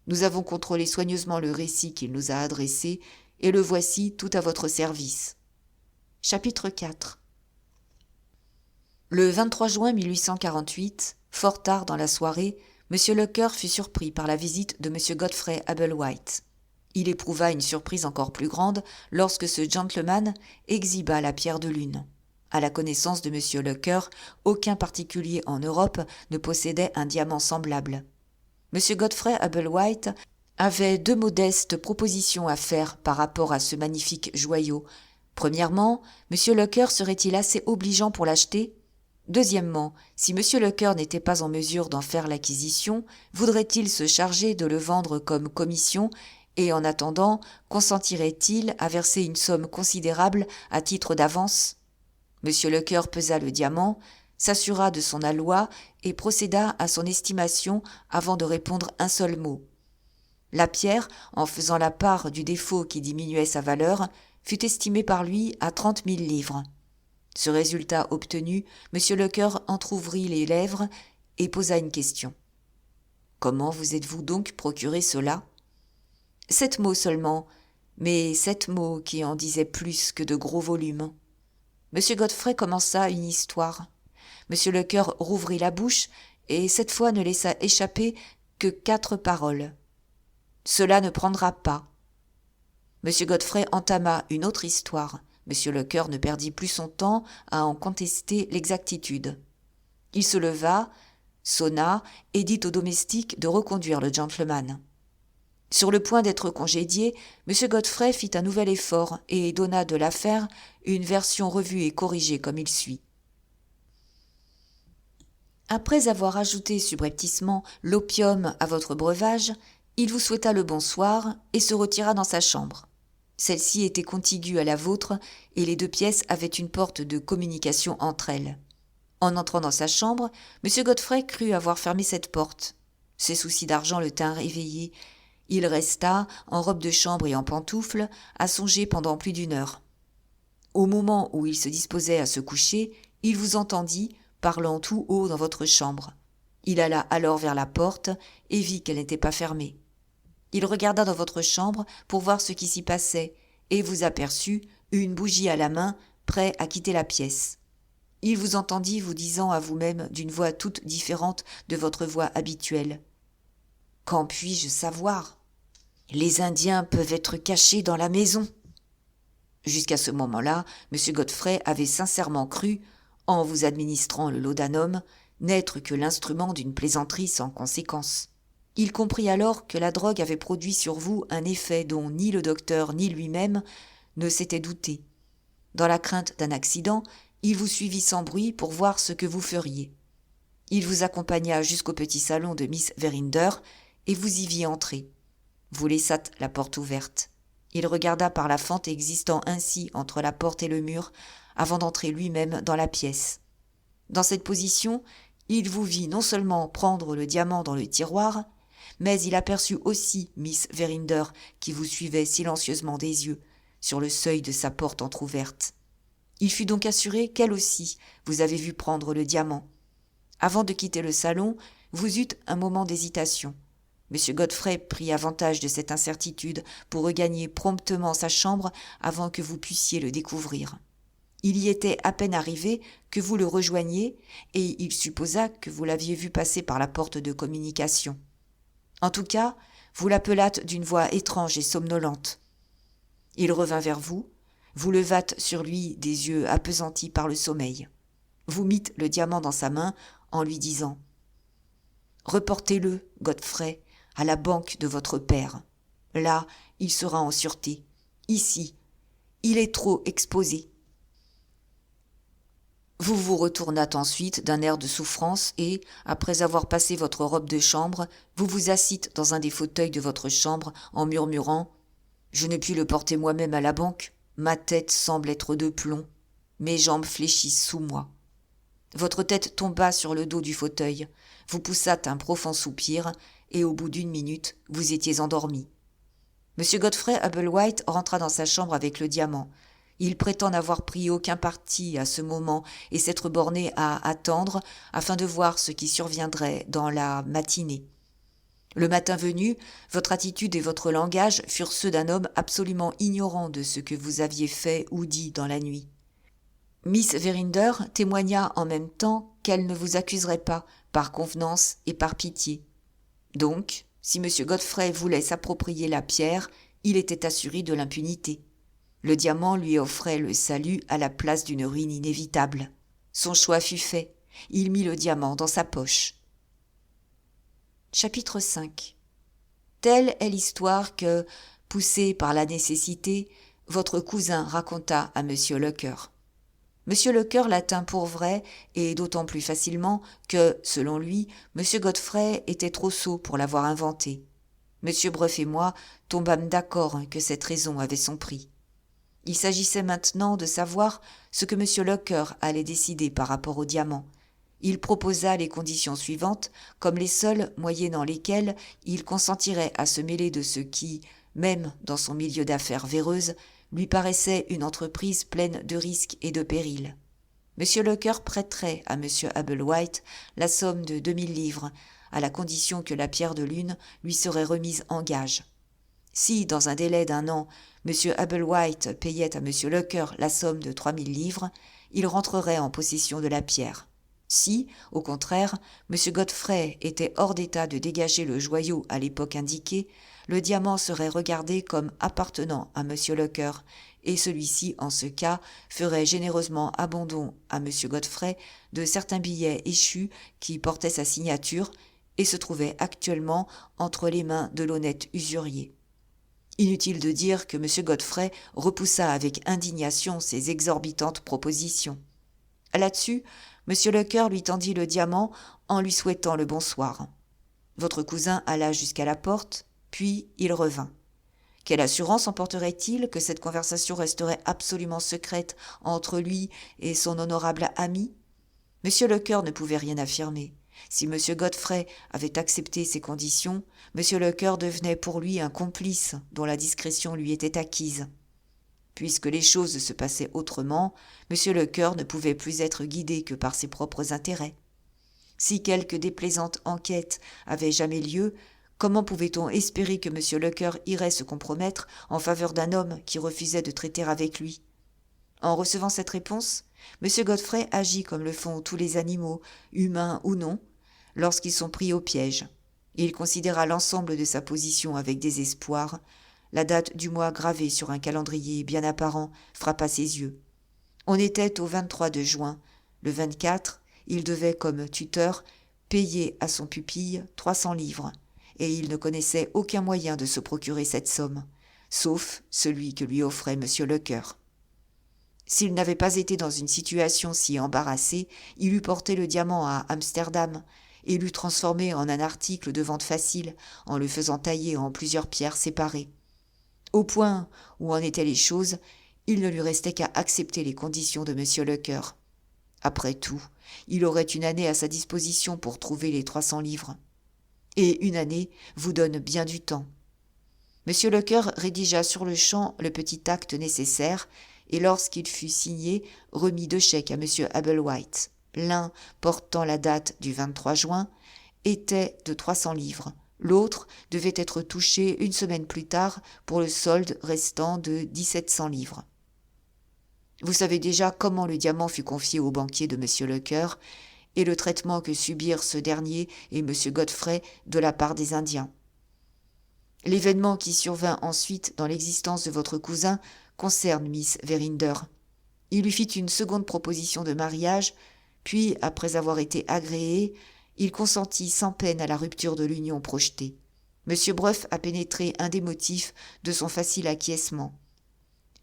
Nous avons contrôlé soigneusement le récit qu'il nous a adressé, et le voici tout à votre service. Chapitre 4. Le 23 juin 1848, fort tard dans la soirée, M. Lecœur fut surpris par la visite de M. Godfrey Abel-White. Il éprouva une surprise encore plus grande lorsque ce gentleman exhiba la pierre de lune. À la connaissance de M. Lecœur, aucun particulier en Europe ne possédait un diamant semblable. M. Godfrey Abel-White avait 2 modestes propositions à faire par rapport à ce magnifique joyau. Premièrement, M. Lecœur serait-il assez obligeant pour l'acheter ? Deuxièmement, si M. Lecœur n'était pas en mesure d'en faire l'acquisition, voudrait-il se charger de le vendre comme commission et en attendant, consentirait-il à verser une somme considérable à titre d'avance ? M. Lecœur pesa le diamant, s'assura de son aloi et procéda à son estimation avant de répondre un seul mot. La pierre, en faisant la part du défaut qui diminuait sa valeur, fut estimée par lui à 30 000 livres. Ce résultat obtenu, M. Lecœur entr'ouvrit les lèvres et posa une question. « Comment vous êtes-vous donc procuré cela ?» 7 mots seulement, mais 7 mots qui en disaient plus que de gros volumes. M. Godfrey commença une histoire. M. Lecœur rouvrit la bouche et cette fois ne laissa échapper que 4 paroles. « Cela ne prendra pas. » M. Godfrey entama une autre histoire. M. Lecœur ne perdit plus son temps à en contester l'exactitude. Il se leva, sonna et dit au domestique de reconduire le gentleman. Sur le point d'être congédié, M. Godfrey fit un nouvel effort et donna de l'affaire une version revue et corrigée comme il suit. Après avoir ajouté subrepticement l'opium à votre breuvage, il vous souhaita le bonsoir et se retira dans sa chambre. Celle-ci était contiguë à la vôtre et les 2 pièces avaient une porte de communication entre elles. En entrant dans sa chambre, M. Godfrey crut avoir fermé cette porte. Ses soucis d'argent le tinrent éveillé. Il resta, en robe de chambre et en pantoufles, à songer pendant plus d'1 heure. Au moment où il se disposait à se coucher, il vous entendit, parlant tout haut dans votre chambre. Il alla alors vers la porte et vit qu'elle n'était pas fermée. Il regarda dans votre chambre pour voir ce qui s'y passait et vous aperçut, une bougie à la main, prêt à quitter la pièce. Il vous entendit vous disant à vous-même d'une voix toute différente de votre voix habituelle. « Qu'en puis-je savoir ? Les Indiens peuvent être cachés dans la maison. » Jusqu'à ce moment-là, M. Godfrey avait sincèrement cru, en vous administrant le laudanum, n'être que l'instrument d'une plaisanterie sans conséquence. Il comprit alors que la drogue avait produit sur vous un effet dont ni le docteur ni lui-même ne s'étaient doutés. Dans la crainte d'un accident, il vous suivit sans bruit pour voir ce que vous feriez. Il vous accompagna jusqu'au petit salon de Miss Verinder et vous y vit entrer. Vous laissâtes la porte ouverte. Il regarda par la fente existant ainsi entre la porte et le mur avant d'entrer lui-même dans la pièce. Dans cette position, il vous vit non seulement prendre le diamant dans le tiroir, mais il aperçut aussi Miss Verinder qui vous suivait silencieusement des yeux sur le seuil de sa porte entr'ouverte. Il fut donc assuré qu'elle aussi vous avait vu prendre le diamant. Avant de quitter le salon, vous eûtes un moment d'hésitation. M. Godfrey prit avantage de cette incertitude pour regagner promptement sa chambre avant que vous puissiez le découvrir. Il y était à peine arrivé que vous le rejoigniez et il supposa que vous l'aviez vu passer par la porte de communication. En tout cas, vous l'appelâtes d'une voix étrange et somnolente. Il revint vers vous, vous levâtes sur lui des yeux appesantis par le sommeil. Vous mîtes le diamant dans sa main en lui disant « Reportez-le, Godfrey, à la banque de votre père. Là, il sera en sûreté. Ici, il est trop exposé. » Vous vous retournâtes ensuite d'un air de souffrance et, après avoir passé votre robe de chambre, vous vous assîtes dans un des fauteuils de votre chambre en murmurant « Je ne puis le porter moi-même à la banque. Ma tête semble être de plomb. Mes jambes fléchissent sous moi. » Votre tête tomba sur le dos du fauteuil. Vous poussâtes un profond soupir et au bout d'1 minute, vous étiez endormi. M. Godfrey Abelwhite rentra dans sa chambre avec le diamant. Il prétend n'avoir pris aucun parti à ce moment et s'être borné à attendre afin de voir ce qui surviendrait dans la matinée. Le matin venu, votre attitude et votre langage furent ceux d'un homme absolument ignorant de ce que vous aviez fait ou dit dans la nuit. Miss Verinder témoigna en même temps qu'elle ne vous accuserait pas, par convenance et par pitié. Donc, si M. Godfrey voulait s'approprier la pierre, il était assuré de l'impunité. Le diamant lui offrait le salut à la place d'une ruine inévitable. Son choix fut fait. Il mit le diamant dans sa poche. Chapitre 5. Telle est l'histoire que, poussé par la nécessité, votre cousin raconta à M. Lecœur. M. Lecœur la tint pour vraie, et d'autant plus facilement que, selon lui, M. Godfrey était trop sot pour l'avoir inventée. M. Breuf et moi tombâmes d'accord que cette raison avait son prix. Il s'agissait maintenant de savoir ce que M. Lecœur allait décider par rapport au diamant. Il proposa les conditions suivantes comme les seules moyennant lesquelles il consentirait à se mêler de ce qui, même dans son milieu d'affaires véreuses, lui paraissait une entreprise pleine de risques et de périls. M. Lecœur prêterait à M. Abelwhite la somme de 2000 livres, à la condition que la pierre de lune lui serait remise en gage. Si, dans un délai d'1 an, M. Ablewhite payait à M. Locker la somme de 3 000 livres, il rentrerait en possession de la pierre. Si, au contraire, M. Godfrey était hors d'état de dégager le joyau à l'époque indiquée, le diamant serait regardé comme appartenant à M. Locker, et celui-ci, en ce cas, ferait généreusement abandon à M. Godfrey de certains billets échus qui portaient sa signature et se trouvaient actuellement entre les mains de l'honnête usurier. Inutile de dire que M. Godfrey repoussa avec indignation ces exorbitantes propositions. Là-dessus, M. Locker lui tendit le diamant en lui souhaitant le bonsoir. Votre cousin alla jusqu'à la porte, puis il revint. Quelle assurance emporterait-il que cette conversation resterait absolument secrète entre lui et son honorable ami ? M. Locker ne pouvait rien affirmer. Si M. Godfrey avait accepté ces conditions, M. Locker devenait pour lui un complice dont la discrétion lui était acquise. Puisque les choses se passaient autrement, M. Locker ne pouvait plus être guidé que par ses propres intérêts. Si quelque déplaisante enquête avait jamais lieu, comment pouvait-on espérer que M. Locker irait se compromettre en faveur d'un homme qui refusait de traiter avec lui ? En recevant cette réponse, M. Godfrey agit comme le font tous les animaux, humains ou non, lorsqu'ils sont pris au piège. Il considéra l'ensemble de sa position avec désespoir. La date du mois gravée sur un calendrier bien apparent frappa ses yeux. On était au 23 de juin. Le 24, il devait, comme tuteur, payer à son pupille 300 livres, et il ne connaissait aucun moyen de se procurer cette somme, sauf celui que lui offrait M. Locker. S'il n'avait pas été dans une situation si embarrassée, il eût porté le diamant à Amsterdam et l'eût transformé en un article de vente facile en le faisant tailler en plusieurs pierres séparées. Au point où en étaient les choses, il ne lui restait qu'à accepter les conditions de M. Locker. Après tout, il aurait 1 année à sa disposition pour trouver les 300 livres. Et 1 année vous donne bien du temps. M. Locker rédigea sur-le-champ le petit acte nécessaire et lorsqu'il fut signé, remit 2 chèques à M. Ablewhite. L'un, portant la date du 23 juin, était de 300 livres. L'autre devait être touché 1 semaine plus tard pour le solde restant de 1 700 livres. Vous savez déjà comment le diamant fut confié au banquier de M. Locker et le traitement que subirent ce dernier et M. Godfrey de la part des Indiens. L'événement qui survint ensuite dans l'existence de votre cousin concerne Miss Verinder. Il lui fit une seconde proposition de mariage, puis, après avoir été agréé, il consentit sans peine à la rupture de l'union projetée. M. Bruff a pénétré un des motifs de son facile acquiescement.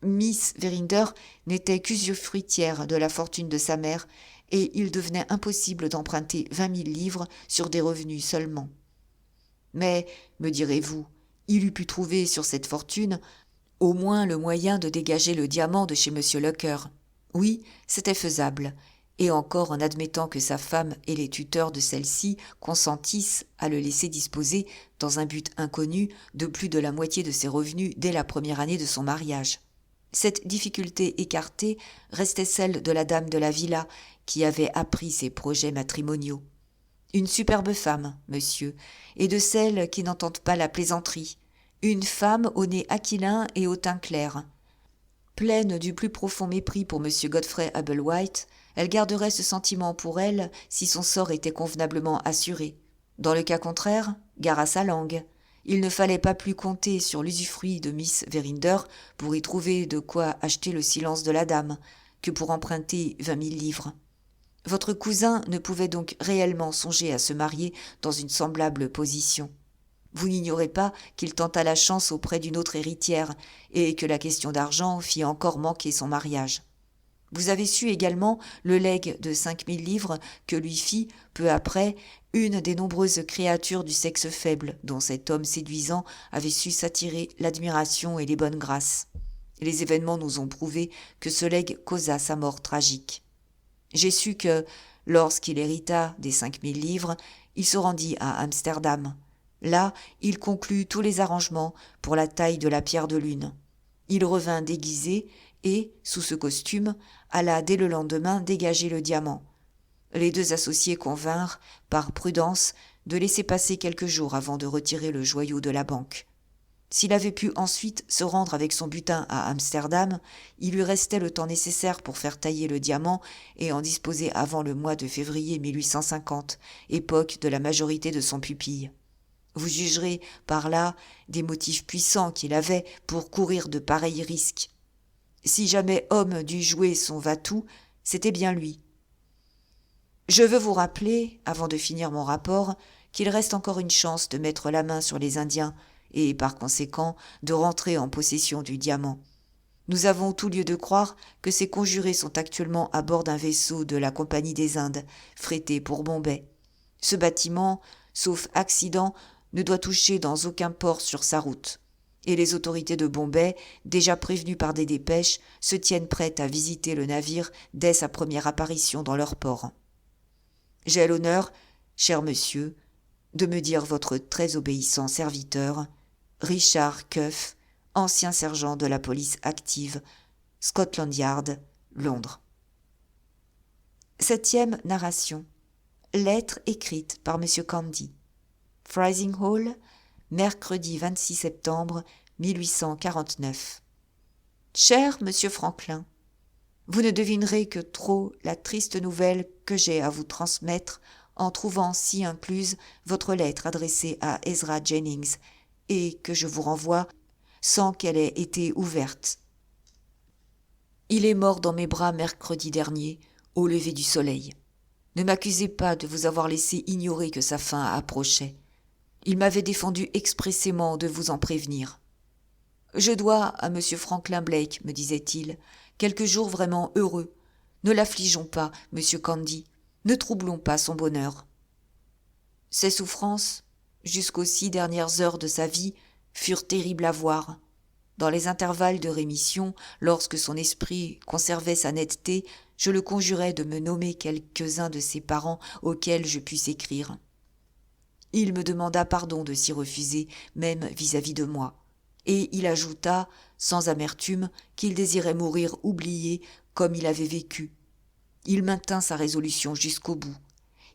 Miss Verinder n'était qu'usufruitière de la fortune de sa mère, et il devenait impossible d'emprunter 20 000 livres sur des revenus seulement. Mais, me direz-vous, il eût pu trouver sur cette fortune au moins le moyen de dégager le diamant de chez M. Locker. Oui, c'était faisable, et encore en admettant que sa femme et les tuteurs de celle-ci consentissent à le laisser disposer, dans un but inconnu, de plus de la moitié de ses revenus dès la première année de son mariage. Cette difficulté écartée restait celle de la dame de la villa, qui avait appris ses projets matrimoniaux. Une superbe femme, monsieur, et de celles qui n'entendent pas la plaisanterie. Une femme au nez aquilin et au teint clair. Pleine du plus profond mépris pour M. Godfrey Ablewhite, elle garderait ce sentiment pour elle si son sort était convenablement assuré. Dans le cas contraire, gare à sa langue. Il ne fallait pas plus compter sur l'usufruit de Miss Verinder pour y trouver de quoi acheter le silence de la dame, que pour emprunter 20 000 livres. Votre cousin ne pouvait donc réellement songer à se marier dans une semblable position. Vous n'ignorez pas qu'il tenta la chance auprès d'une autre héritière et que la question d'argent fit encore manquer son mariage. Vous avez su également le legs de 5 000 livres que lui fit, peu après, une des nombreuses créatures du sexe faible dont cet homme séduisant avait su s'attirer l'admiration et les bonnes grâces. Les événements nous ont prouvé que ce legs causa sa mort tragique. J'ai su que, lorsqu'il hérita des 5 000 livres, il se rendit à Amsterdam. Là, il conclut tous les arrangements pour la taille de la pierre de lune. Il revint déguisé et, sous ce costume, alla dès le lendemain dégager le diamant. Les 2 associés convinrent, par prudence, de laisser passer quelques jours avant de retirer le joyau de la banque. S'il avait pu ensuite se rendre avec son butin à Amsterdam, il lui restait le temps nécessaire pour faire tailler le diamant et en disposer avant le mois de février 1850, époque de la majorité de son pupille. Vous jugerez par là des motifs puissants qu'il avait pour courir de pareils risques. Si jamais homme dut jouer son va-tout, c'était bien lui. Je veux vous rappeler, avant de finir mon rapport, qu'il reste encore une chance de mettre la main sur les Indiens et, par conséquent, de rentrer en possession du diamant. Nous avons tout lieu de croire que ces conjurés sont actuellement à bord d'un vaisseau de la Compagnie des Indes, frété pour Bombay. Ce bâtiment, sauf accident, ne doit toucher dans aucun port sur sa route. Et les autorités de Bombay, déjà prévenues par des dépêches, se tiennent prêtes à visiter le navire dès sa première apparition dans leur port. J'ai l'honneur, cher monsieur, de me dire votre très obéissant serviteur, Richard Cuff, ancien sergent de la police active, Scotland Yard, Londres. 7e narration. Lettre écrite par M. Candy. Freising Hall, mercredi 26 septembre 1849. Cher Monsieur Franklin, vous ne devinerez que trop la triste nouvelle que j'ai à vous transmettre en trouvant si incluse votre lettre adressée à Ezra Jennings et que je vous renvoie sans qu'elle ait été ouverte. Il est mort dans mes bras mercredi dernier, au lever du soleil. Ne m'accusez pas de vous avoir laissé ignorer que sa fin approchait. Il m'avait défendu expressément de vous en prévenir. Je dois à M. Franklin Blake, me disait-il, quelques jours vraiment heureux. Ne l'affligeons pas, M. Candy, ne troublons pas son bonheur. Ses souffrances, jusqu'aux 6 dernières heures de sa vie, furent terribles à voir. Dans les intervalles de rémission, lorsque son esprit conservait sa netteté, je le conjurais de me nommer quelques-uns de ses parents auxquels je puisse écrire. Il me demanda pardon de s'y refuser, même vis-à-vis de moi, et il ajouta, sans amertume, qu'il désirait mourir oublié comme il avait vécu. Il maintint sa résolution jusqu'au bout.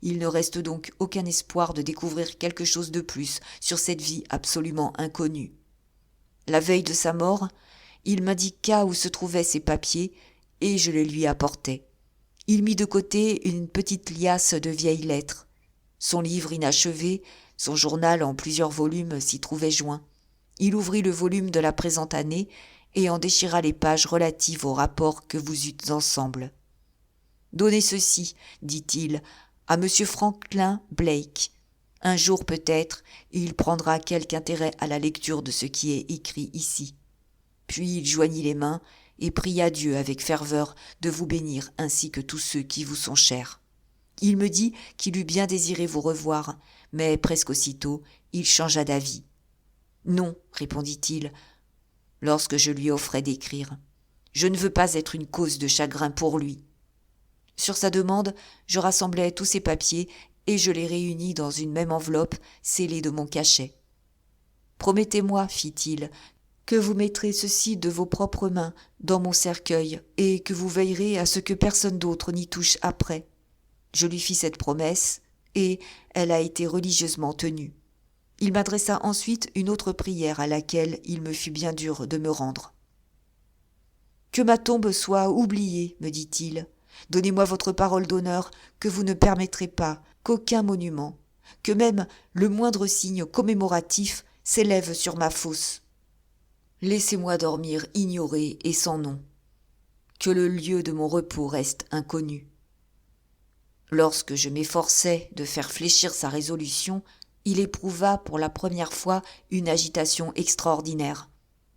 Il ne reste donc aucun espoir de découvrir quelque chose de plus sur cette vie absolument inconnue. La veille de sa mort, il m'indiqua où se trouvaient ses papiers, et je les lui apportai. Il mit de côté une petite liasse de vieilles lettres. Son livre inachevé, son journal en plusieurs volumes s'y trouvait joint. Il ouvrit le volume de la présente année et en déchira les pages relatives au rapport que vous eûtes ensemble. « Donnez ceci, dit-il, à M. Franklin Blake. Un jour peut-être, il prendra quelque intérêt à la lecture de ce qui est écrit ici. » Puis il joignit les mains et pria Dieu avec ferveur de vous bénir ainsi que tous ceux qui vous sont chers. Il me dit qu'il eût bien désiré vous revoir, mais presque aussitôt, il changea d'avis. « Non, répondit-il, lorsque je lui offrais d'écrire. Je ne veux pas être une cause de chagrin pour lui. » Sur sa demande, je rassemblai tous ses papiers et je les réunis dans une même enveloppe scellée de mon cachet. « Promettez-moi, fit-il, que vous mettrez ceci de vos propres mains dans mon cercueil et que vous veillerez à ce que personne d'autre n'y touche après. » Je lui fis cette promesse et elle a été religieusement tenue. Il m'adressa ensuite une autre prière à laquelle il me fut bien dur de me rendre. « Que ma tombe soit oubliée, me dit-il. Donnez-moi votre parole d'honneur que vous ne permettrez pas qu'aucun monument, que même le moindre signe commémoratif s'élève sur ma fosse. Laissez-moi dormir ignoré et sans nom. Que le lieu de mon repos reste inconnu. » Lorsque je m'efforçais de faire fléchir sa résolution, il éprouva pour la première fois une agitation extraordinaire.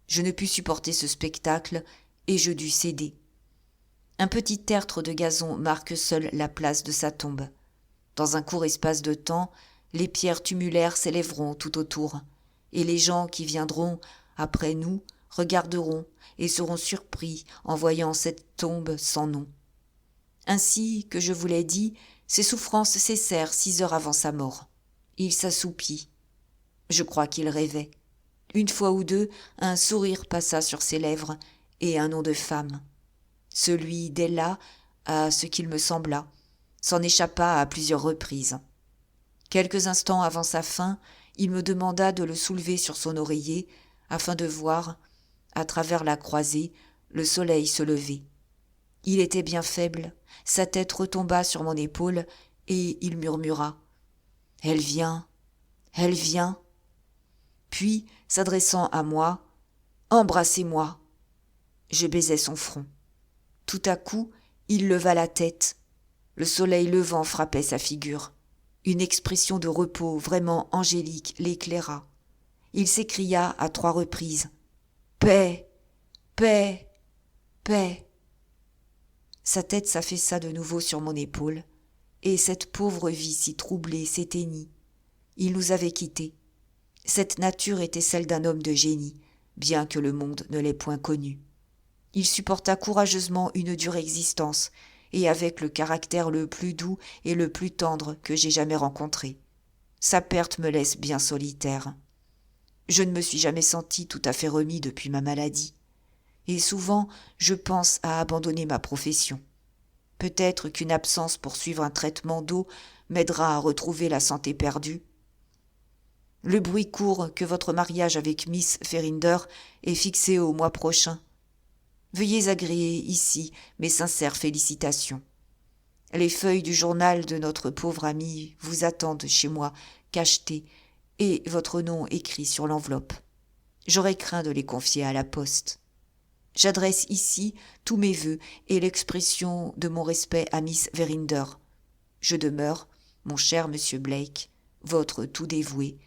Je ne pus supporter ce spectacle et je dus céder. Un petit tertre de gazon marque seul la place de sa tombe. Dans un court espace de temps, les pierres tumulaires s'élèveront tout autour, et les gens qui viendront après nous regarderont et seront surpris en voyant cette tombe sans nom. Ainsi que je vous l'ai dit, ses souffrances cessèrent 6 heures avant sa mort. Il s'assoupit. Je crois qu'il rêvait. Une fois ou deux, un sourire passa sur ses lèvres et un nom de femme. Celui d'Ella, à ce qu'il me sembla, s'en échappa à plusieurs reprises. Quelques instants avant sa fin, il me demanda de le soulever sur son oreiller, afin de voir, à travers la croisée, le soleil se lever. Il était bien faible, sa tête retomba sur mon épaule, et il murmura « Elle vient, elle vient !» Puis, s'adressant à moi, « Embrassez-moi !» Je baisai son front. Tout à coup, il leva la tête. Le soleil levant frappait sa figure. Une expression de repos vraiment angélique l'éclaira. Il s'écria à 3 reprises « Paix, paix, paix !» Sa tête s'affaissa de nouveau sur mon épaule, et cette pauvre vie si troublée s'éteignit. Il nous avait quittés. Cette nature était celle d'un homme de génie, bien que le monde ne l'ait point connu. Il supporta courageusement une dure existence, et avec le caractère le plus doux et le plus tendre que j'aie jamais rencontré. Sa perte me laisse bien solitaire. Je ne me suis jamais senti tout à fait remis depuis ma maladie, et souvent je pense à abandonner ma profession. Peut-être qu'une absence pour suivre un traitement d'eau m'aidera à retrouver la santé perdue. Le bruit court que votre mariage avec Miss Verinder est fixé au mois prochain. Veuillez agréer ici mes sincères félicitations. Les feuilles du journal de notre pauvre ami vous attendent chez moi, cachetées, et votre nom écrit sur l'enveloppe. J'aurais craint de les confier à la poste. J'adresse ici tous mes vœux et l'expression de mon respect à Miss Verinder. Je demeure, mon cher monsieur Blake, votre tout dévoué,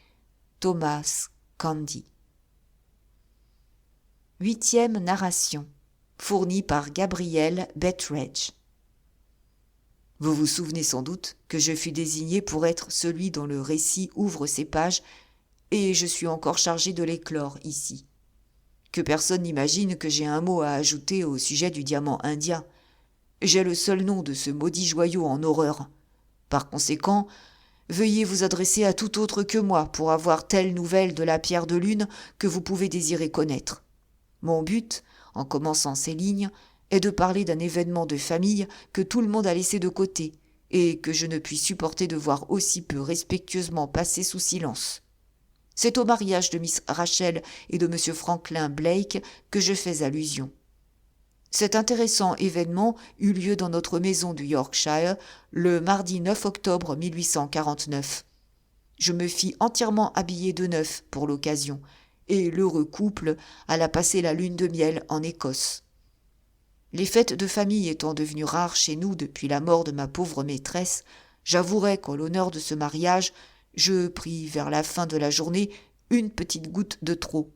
Thomas Candy. 8e narration, fournie par Gabrielle Betteredge. Vous vous souvenez sans doute que je fus désigné pour être celui dont le récit ouvre ses pages, et je suis encore chargé de l'éclore ici. Que personne n'imagine que j'ai un mot à ajouter au sujet du diamant indien. J'ai le seul nom de ce maudit joyau en horreur. Par conséquent, veuillez vous adresser à tout autre que moi pour avoir telle nouvelle de la pierre de lune que vous pouvez désirer connaître. Mon but, en commençant ces lignes, est de parler d'un événement de famille que tout le monde a laissé de côté et que je ne puis supporter de voir aussi peu respectueusement passer sous silence. C'est au mariage de Miss Rachel et de M. Franklin Blake que je fais allusion. Cet intéressant événement eut lieu dans notre maison du Yorkshire le mardi 9 octobre 1849. Je me fis entièrement habiller de neuf pour l'occasion, et l'heureux couple alla passer la lune de miel en Écosse. Les fêtes de famille étant devenues rares chez nous depuis la mort de ma pauvre maîtresse, j'avouerai qu'en l'honneur de ce mariage, je pris vers la fin de la journée une petite goutte de trop.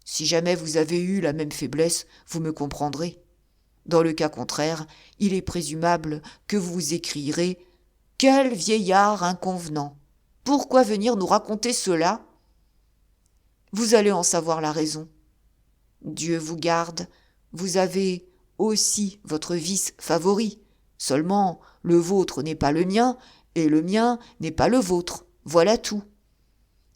Si jamais vous avez eu la même faiblesse, vous me comprendrez. Dans le cas contraire, il est présumable que vous vous écrierez « Quel vieillard inconvenant! Pourquoi venir nous raconter cela ?» Vous allez en savoir la raison. Dieu vous garde, vous avez aussi votre vice favori. Seulement, le vôtre n'est pas le mien, et le mien n'est pas le vôtre. Voilà tout.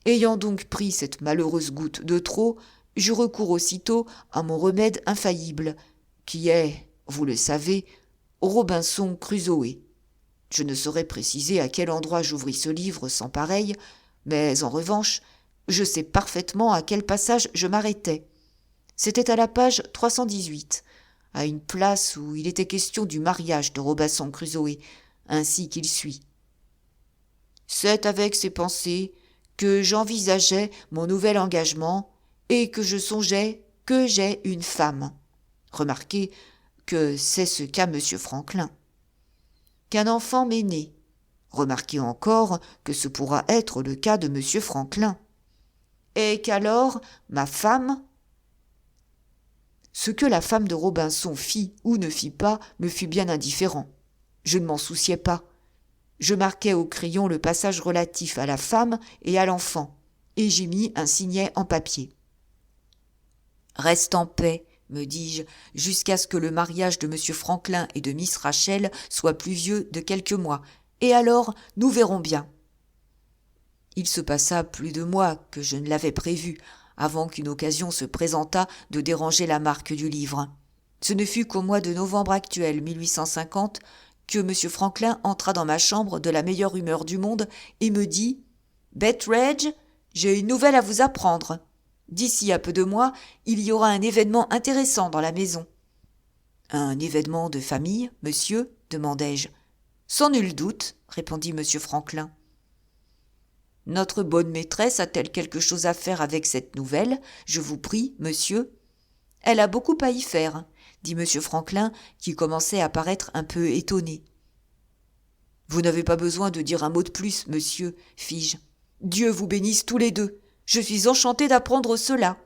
Ayant donc pris cette malheureuse goutte de trop, je recours aussitôt à mon remède infaillible, qui est, vous le savez, Robinson Crusoé. Je ne saurais préciser à quel endroit j'ouvris ce livre sans pareil, mais en revanche, je sais parfaitement à quel passage je m'arrêtais. C'était à la page 318, à une place où il était question du mariage de Robinson Crusoé, ainsi qu'il suit. C'est avec ces pensées que j'envisageais mon nouvel engagement et que je songeais que j'ai une femme. Remarquez que c'est ce qu'a M. Franklin. Qu'un enfant m'est né. Remarquez encore que ce pourra être le cas de M. Franklin. Et qu'alors, ma femme... Ce que la femme de Robinson fit ou ne fit pas me fut bien indifférent. Je ne m'en souciais pas. Je marquai au crayon le passage relatif à la femme et à l'enfant, et j'y mis un signet en papier. « Reste en paix, me dis-je, jusqu'à ce que le mariage de M. Franklin et de Miss Rachel soit plus vieux de quelques mois, et alors nous verrons bien. » Il se passa plus de mois que je ne l'avais prévu, avant qu'une occasion se présentât de déranger la marque du livre. Ce ne fut qu'au mois de novembre actuel 1850 que M. Franklin entra dans ma chambre de la meilleure humeur du monde et me dit « Betteredge, j'ai une nouvelle à vous apprendre. D'ici à peu de mois, il y aura un événement intéressant dans la maison. » « Un événement de famille, monsieur ?» demandai-je. « Sans nul doute, » répondit monsieur Franklin. « Notre bonne maîtresse a-t-elle quelque chose à faire avec cette nouvelle, je vous prie, monsieur ?»« Elle a beaucoup à y faire, » dit monsieur Franklin, qui commençait à paraître un peu étonné. « Vous n'avez pas besoin de dire un mot de plus, monsieur, fis-je. Dieu vous bénisse tous les deux. Je suis enchanté d'apprendre cela. »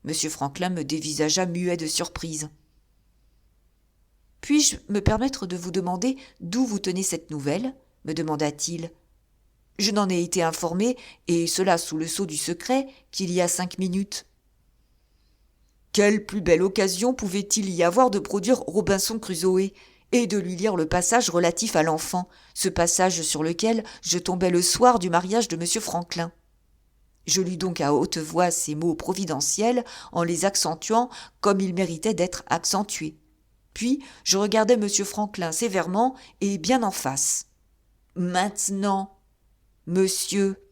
Monsieur Franklin me dévisagea muet de surprise. « Puis-je me permettre de vous demander d'où vous tenez cette nouvelle ?» me demanda-t-il. « Je n'en ai été informé, et cela sous le sceau du secret, qu'il y a 5 minutes. » Quelle plus belle occasion pouvait-il y avoir de produire Robinson Crusoé et de lui lire le passage relatif à l'enfant, ce passage sur lequel je tombais le soir du mariage de monsieur Franklin. Je lus donc à haute voix ces mots providentiels en les accentuant comme ils méritaient d'être accentués. Puis je regardai monsieur Franklin sévèrement et bien en face. « Maintenant, monsieur,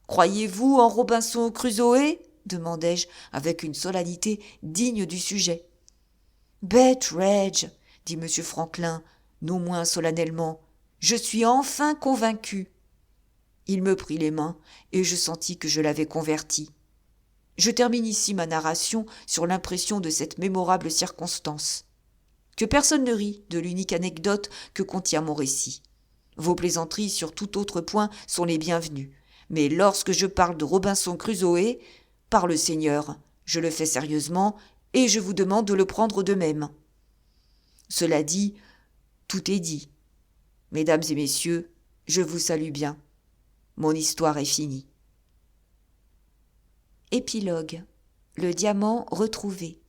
croyez-vous en Robinson Crusoé ?» demandai-je avec une solennité digne du sujet. « Bête, Reg, » dit monsieur Franklin, non moins solennellement, « je suis enfin convaincu. » Il me prit les mains et je sentis que je l'avais converti. Je termine ici ma narration sur l'impression de cette mémorable circonstance. Que personne ne rit de l'unique anecdote que contient mon récit. Vos plaisanteries sur tout autre point sont les bienvenues, mais lorsque je parle de Robinson Crusoé, par le Seigneur, je le fais sérieusement et je vous demande de le prendre de même. Cela dit, tout est dit. Mesdames et messieurs, je vous salue bien. Mon histoire est finie. Épilogue. Le diamant retrouvé.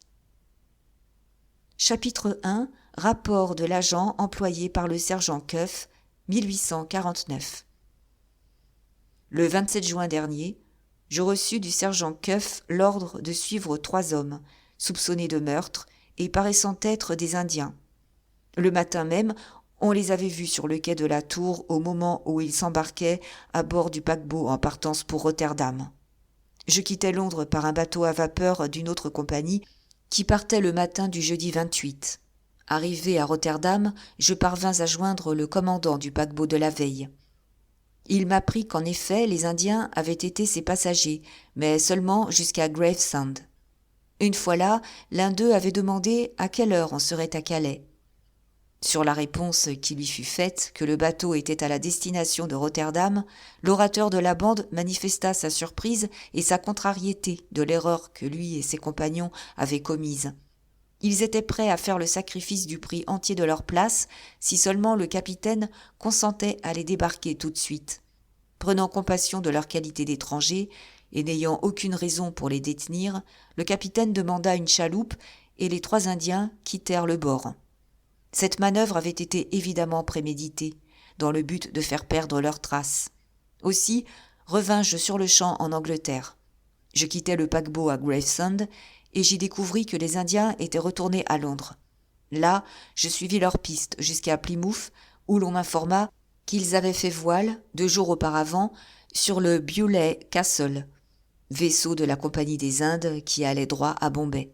Chapitre 1. Rapport de l'agent employé par le sergent Cuff, 1849. Le 27 juin dernier, je reçus du sergent Cuff l'ordre de suivre 3 hommes, soupçonnés de meurtre et paraissant être des Indiens. Le matin même, on les avait vus sur le quai de la Tour au moment où ils s'embarquaient à bord du paquebot en partance pour Rotterdam. Je quittais Londres par un bateau à vapeur d'une autre compagnie qui partait le matin du jeudi 28. Arrivé à Rotterdam, je parvins à joindre le commandant du paquebot de la veille. Il m'apprit qu'en effet les Indiens avaient été ses passagers, mais seulement jusqu'à Gravesend. Une fois là, l'un d'eux avait demandé à quelle heure on serait à Calais. Sur la réponse qui lui fut faite que le bateau était à la destination de Rotterdam, l'orateur de la bande manifesta sa surprise et sa contrariété de l'erreur que lui et ses compagnons avaient commise. Ils étaient prêts à faire le sacrifice du prix entier de leur place si seulement le capitaine consentait à les débarquer tout de suite. Prenant compassion de leur qualité d'étrangers et n'ayant aucune raison pour les détenir, le capitaine demanda une chaloupe et les 3 Indiens quittèrent le bord. Cette manœuvre avait été évidemment préméditée, dans le but de faire perdre leurs traces. Aussi revins-je sur-le-champ en Angleterre. Je quittai le paquebot à Gravesend et j'y découvris que les Indiens étaient retournés à Londres. Là, je suivis leur piste jusqu'à Plymouth, où l'on m'informa qu'ils avaient fait voile, 2 jours auparavant, sur le Beaulieu Castle, vaisseau de la Compagnie des Indes qui allait droit à Bombay.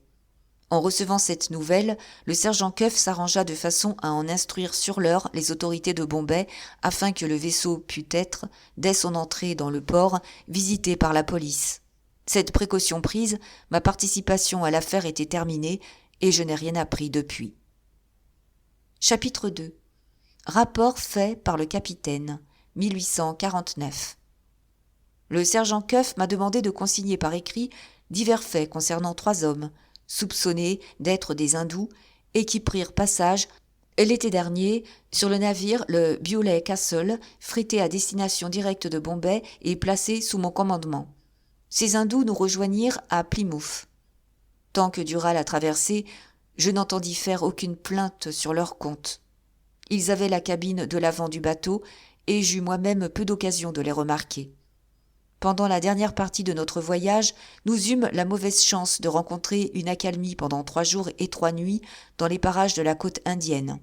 En recevant cette nouvelle, le sergent Cuff s'arrangea de façon à en instruire sur l'heure les autorités de Bombay afin que le vaisseau pût être, dès son entrée dans le port, visité par la police. Cette précaution prise, ma participation à l'affaire était terminée et je n'ai rien appris depuis. Chapitre 2. Rapport fait par le capitaine, 1849. Le sergent Cuff m'a demandé de consigner par écrit divers faits concernant 3 hommes, soupçonnés d'être des hindous et qui prirent passage l'été dernier sur le navire le Beaulieu Castle, frété à destination directe de Bombay et placé sous mon commandement. Ces hindous nous rejoignirent à Plymouth. Tant que dura la traversée, je n'entendis faire aucune plainte sur leur compte. Ils avaient la cabine de l'avant du bateau et j'eus moi-même peu d'occasion de les remarquer. Pendant la dernière partie de notre voyage, nous eûmes la mauvaise chance de rencontrer une accalmie pendant 3 jours et 3 nuits dans les parages de la côte indienne.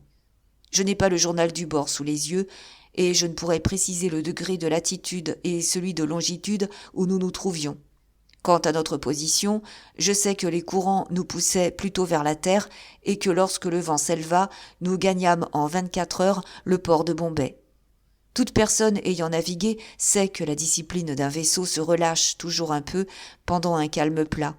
Je n'ai pas le journal du bord sous les yeux et je ne pourrais préciser le degré de latitude et celui de longitude où nous nous trouvions. Quant à notre position, je sais que les courants nous poussaient plutôt vers la terre et que lorsque le vent s'éleva, nous gagnâmes en 24 heures le port de Bombay. Toute personne ayant navigué sait que la discipline d'un vaisseau se relâche toujours un peu pendant un calme plat.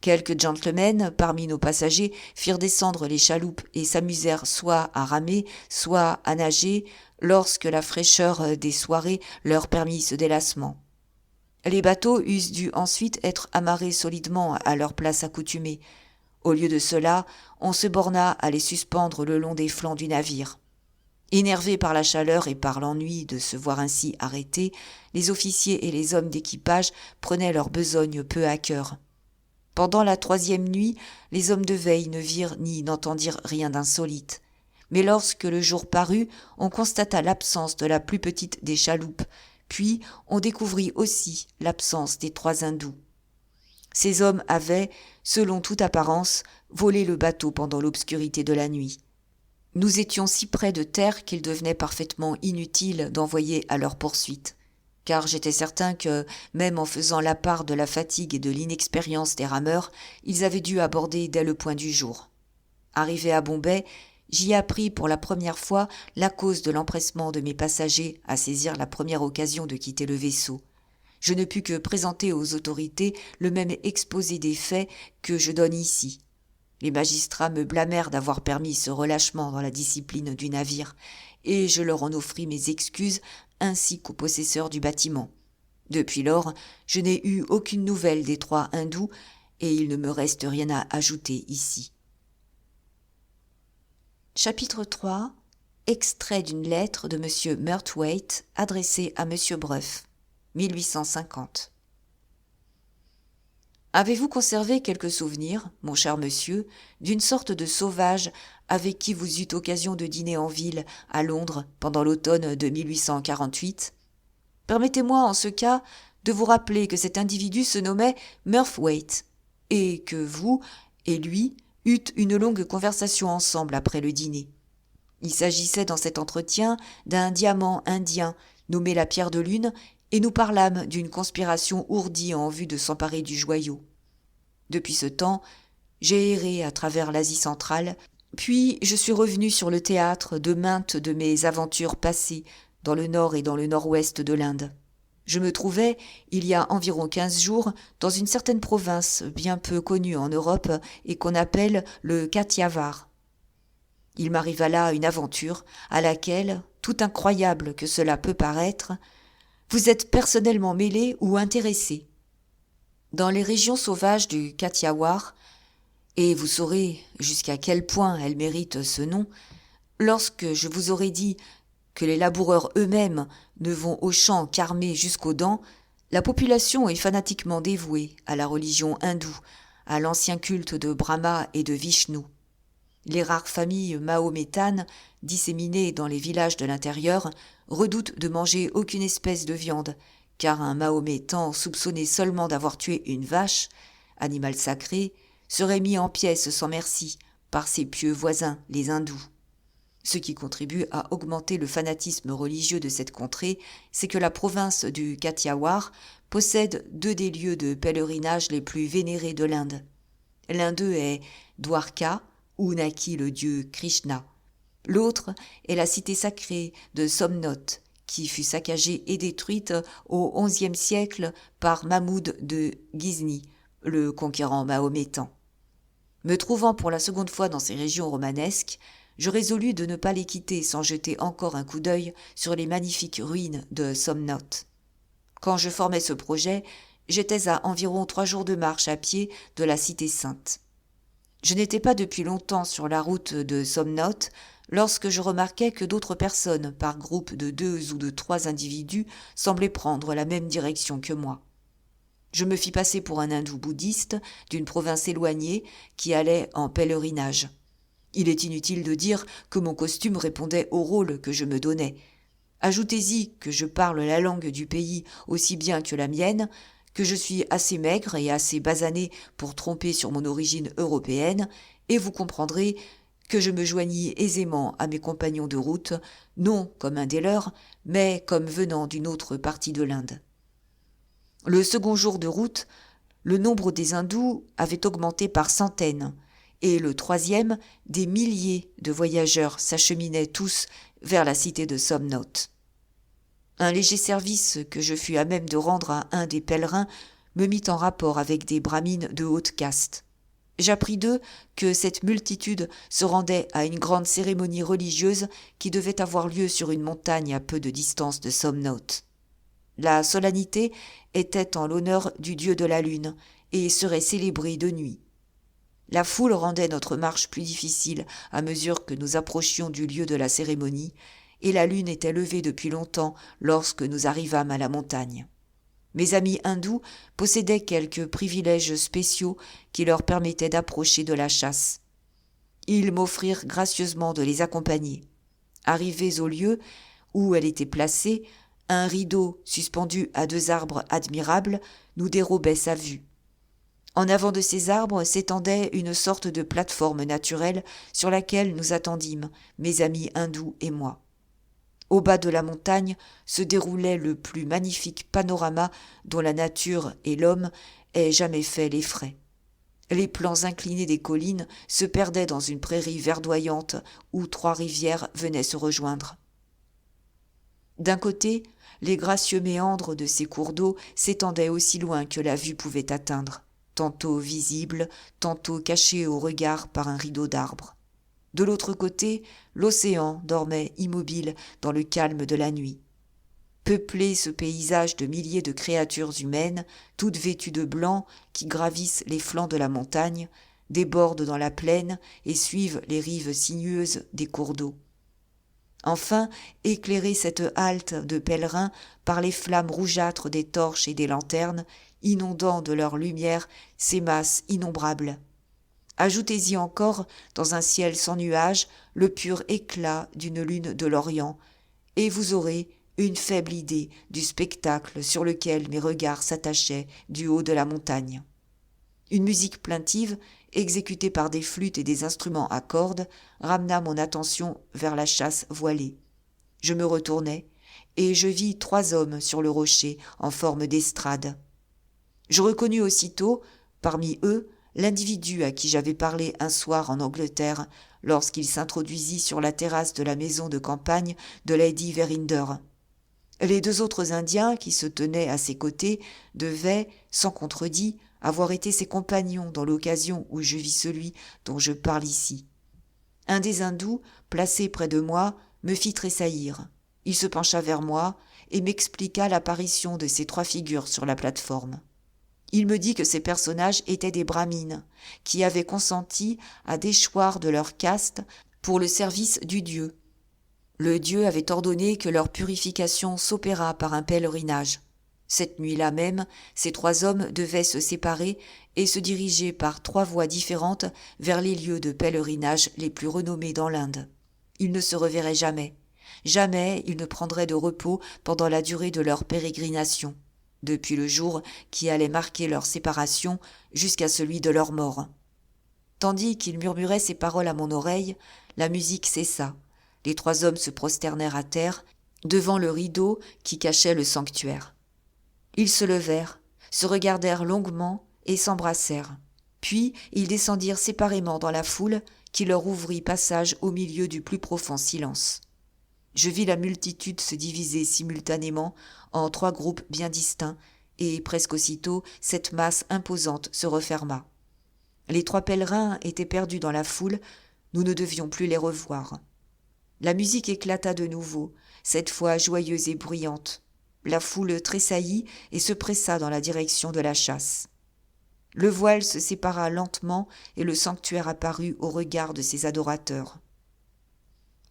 Quelques gentlemen parmi nos passagers firent descendre les chaloupes et s'amusèrent soit à ramer, soit à nager, lorsque la fraîcheur des soirées leur permit ce délassement. Les bateaux eussent dû ensuite être amarrés solidement à leur place accoutumée. Au lieu de cela, on se borna à les suspendre le long des flancs du navire. Énervés par la chaleur et par l'ennui de se voir ainsi arrêtés, les officiers et les hommes d'équipage prenaient leur besogne peu à cœur. Pendant la 3e nuit, les hommes de veille ne virent ni n'entendirent rien d'insolite. Mais lorsque le jour parut, on constata l'absence de la plus petite des chaloupes, puis on découvrit aussi l'absence des 3 hindous. Ces hommes avaient, selon toute apparence, volé le bateau pendant l'obscurité de la nuit. Nous étions si près de terre qu'il devenait parfaitement inutile d'envoyer à leur poursuite, car j'étais certain que, même en faisant la part de la fatigue et de l'inexpérience des rameurs, ils avaient dû aborder dès le point du jour. Arrivé à Bombay, j'y appris pour la première fois la cause de l'empressement de mes passagers à saisir la première occasion de quitter le vaisseau. Je ne pus que présenter aux autorités le même exposé des faits que je donne ici. Les magistrats me blâmèrent d'avoir permis ce relâchement dans la discipline du navire, et je leur en offris mes excuses ainsi qu'aux possesseurs du bâtiment. Depuis lors, je n'ai eu aucune nouvelle des 3 hindous, et il ne me reste rien à ajouter ici. Chapitre 3. Extrait d'une lettre de M. Murthwaite adressée à M. Bruff, 1850. Avez-vous conservé quelques souvenirs, mon cher monsieur, d'une sorte de sauvage avec qui vous eûtes occasion de dîner en ville, à Londres, pendant l'automne de 1848 ? Permettez-moi, en ce cas, de vous rappeler que cet individu se nommait Murthwaite, et que vous et lui eûtes une longue conversation ensemble après le dîner. Il s'agissait dans cet entretien d'un diamant indien nommé la pierre de lune, et nous parlâmes d'une conspiration ourdie en vue de s'emparer du joyau. Depuis ce temps, j'ai erré à travers l'Asie centrale, puis je suis revenu sur le théâtre de maintes de mes aventures passées dans le nord et dans le nord-ouest de l'Inde. Je me trouvais, il y a environ 15 jours, dans une certaine province bien peu connue en Europe et qu'on appelle le Kathiawar. Il m'arriva là une aventure à laquelle, tout incroyable que cela peut paraître, vous êtes personnellement mêlé ou intéressé. Dans les régions sauvages du Kathiawar, et vous saurez jusqu'à quel point elles méritent ce nom, lorsque je vous aurai dit que les laboureurs eux-mêmes ne vont aux champs qu'armés jusqu'aux dents, la population est fanatiquement dévouée à la religion hindoue, à l'ancien culte de Brahma et de Vishnu. Les rares familles mahométanes, disséminées dans les villages de l'intérieur, redoutent de manger aucune espèce de viande, car un mahométan soupçonné seulement d'avoir tué une vache, animal sacré, serait mis en pièces sans merci par ses pieux voisins, les hindous. Ce qui contribue à augmenter le fanatisme religieux de cette contrée, c'est que la province du Kathiawar possède 2 des lieux de pèlerinage les plus vénérés de l'Inde. L'un d'eux est Dwarka, où naquit le dieu Krishna. L'autre est la cité sacrée de Somnath, qui fut saccagée et détruite au XIe siècle par Mahmoud de Ghizni, le conquérant mahométan. Me trouvant pour la seconde fois dans ces régions romanesques, je résolus de ne pas les quitter sans jeter encore un coup d'œil sur les magnifiques ruines de Somnath. Quand je formais ce projet, j'étais à environ 3 jours de marche à pied de la cité sainte. Je n'étais pas depuis longtemps sur la route de Somnath lorsque je remarquai que d'autres personnes, par groupe de 2 ou de 3 individus, semblaient prendre la même direction que moi. Je me fis passer pour un hindou bouddhiste d'une province éloignée qui allait en pèlerinage. Il est inutile de dire que mon costume répondait au rôle que je me donnais. Ajoutez-y que je parle la langue du pays aussi bien que la mienne, que je suis assez maigre et assez basané pour tromper sur mon origine européenne, et vous comprendrez que je me joignis aisément à mes compagnons de route, non comme un des leurs, mais comme venant d'une autre partie de l'Inde. Le second jour de route, Le nombre des hindous avait augmenté par centaines, et le troisième, des milliers de voyageurs s'acheminaient tous vers la cité de Somnath. Un léger service que je fus à même de rendre à un des pèlerins me mit en rapport avec des brahmines de haute caste. J'appris d'eux que cette multitude se rendait à une grande cérémonie religieuse qui devait avoir lieu sur une montagne à peu de distance de Somnath. La solennité était en l'honneur du dieu de la lune et serait célébrée de nuit. La foule rendait notre marche plus difficile à mesure que nous approchions du lieu de la cérémonie, et la lune était levée depuis longtemps lorsque nous arrivâmes à la montagne. Mes amis hindous possédaient quelques privilèges spéciaux qui leur permettaient d'approcher de la chasse. Ils m'offrirent gracieusement de les accompagner. Arrivés au lieu où elle était placée, un rideau suspendu à 2 arbres admirables nous dérobait sa vue. En avant de ces arbres s'étendait une sorte de plate-forme naturelle sur laquelle nous attendîmes, mes amis hindous et moi. Au bas de la montagne se déroulait le plus magnifique panorama dont la nature et l'homme aient jamais fait les frais. Les plans inclinés des collines se perdaient dans une prairie verdoyante où 3 rivières venaient se rejoindre. D'un côté, les gracieux méandres de ces cours d'eau s'étendaient aussi loin que la vue pouvait atteindre, tantôt visibles, tantôt cachés au regard par un rideau d'arbres. De l'autre côté, l'océan dormait immobile dans le calme de la nuit. Peuplé ce paysage de milliers de créatures humaines, toutes vêtues de blanc, qui gravissent les flancs de la montagne, débordent dans la plaine et suivent les rives sinueuses des cours d'eau. Enfin, éclairer cette halte de pèlerins par les flammes rougeâtres des torches et des lanternes, inondant de leur lumière ces masses innombrables. Ajoutez-y encore, dans un ciel sans nuages, le pur éclat d'une lune de l'Orient, et vous aurez une faible idée du spectacle sur lequel mes regards s'attachaient du haut de la montagne. Une musique plaintive, exécutée par des flûtes et des instruments à cordes, ramena mon attention vers la chasse voilée. Je me retournai, et je vis 3 hommes sur le rocher en forme d'estrade. Je reconnus aussitôt, parmi eux, l'individu à qui j'avais parlé un soir en Angleterre, lorsqu'il s'introduisit sur la terrasse de la maison de campagne de Lady Verinder. Les 2 autres Indiens qui se tenaient à ses côtés devaient, sans contredit, avoir été ses compagnons dans l'occasion où je vis celui dont je parle ici. Un des hindous, placé près de moi, me fit tressaillir. Il se pencha vers moi et m'expliqua l'apparition de ces 3 figures sur la plate-forme. Il me dit que ces personnages étaient des brahmines, qui avaient consenti à déchoir de leur caste pour le service du dieu. Le dieu avait ordonné que leur purification s'opérât par un pèlerinage. Cette nuit-là même, ces 3 hommes devaient se séparer et se diriger par 3 voies différentes vers les lieux de pèlerinage les plus renommés dans l'Inde. Ils ne se reverraient jamais. Jamais ils ne prendraient de repos pendant la durée de leur pérégrination, depuis le jour qui allait marquer leur séparation jusqu'à celui de leur mort. Tandis qu'il murmurait ces paroles à mon oreille, la musique cessa. Les 3 hommes se prosternèrent à terre, devant le rideau qui cachait le sanctuaire. Ils se levèrent, se regardèrent longuement et s'embrassèrent. Puis ils descendirent séparément dans la foule qui leur ouvrit passage au milieu du plus profond silence. Je vis la multitude se diviser simultanément en 3 groupes bien distincts, et presque aussitôt cette masse imposante se referma. Les 3 pèlerins étaient perdus dans la foule, nous ne devions plus les revoir. La musique éclata de nouveau, cette fois joyeuse et bruyante. La foule tressaillit et se pressa dans la direction de la chasse. Le voile se sépara lentement et le sanctuaire apparut au regard de ses adorateurs.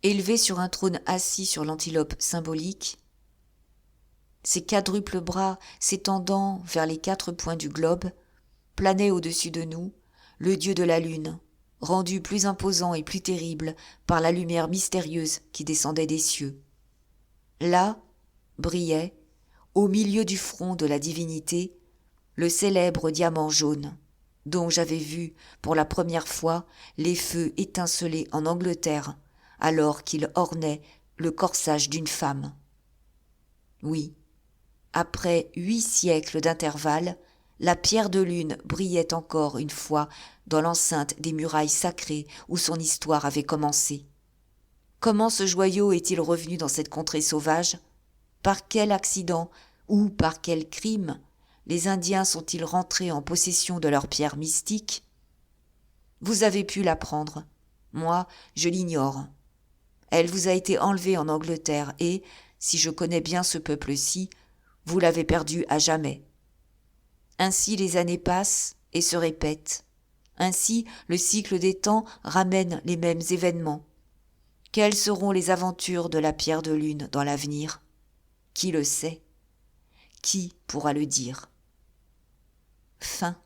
Élevé sur un trône assis sur l'antilope symbolique, ses quadruples bras s'étendant vers les 4 points du globe, planait au-dessus de nous le dieu de la lune, rendu plus imposant et plus terrible par la lumière mystérieuse qui descendait des cieux. Là brillait, au milieu du front de la divinité, le célèbre diamant jaune, dont j'avais vu pour la première fois les feux étinceler en Angleterre, alors qu'il ornait le corsage d'une femme. Oui, après 8 siècles d'intervalle, La pierre de lune brillait encore une fois dans l'enceinte des murailles sacrées où son histoire avait commencé. Comment ce joyau est-il revenu dans cette contrée sauvage ? Par quel accident ou par quel crime les Indiens sont-ils rentrés en possession de leur pierre mystique ? Vous avez pu l'apprendre. Moi, je l'ignore. Elle vous a été enlevée en Angleterre et, si je connais bien ce peuple-ci, vous l'avez perdue à jamais. Ainsi les années passent et se répètent. Ainsi le cycle des temps ramène les mêmes événements. Quelles seront les aventures de la pierre de lune dans l'avenir ? Qui le sait ? Qui pourra le dire ? Fin.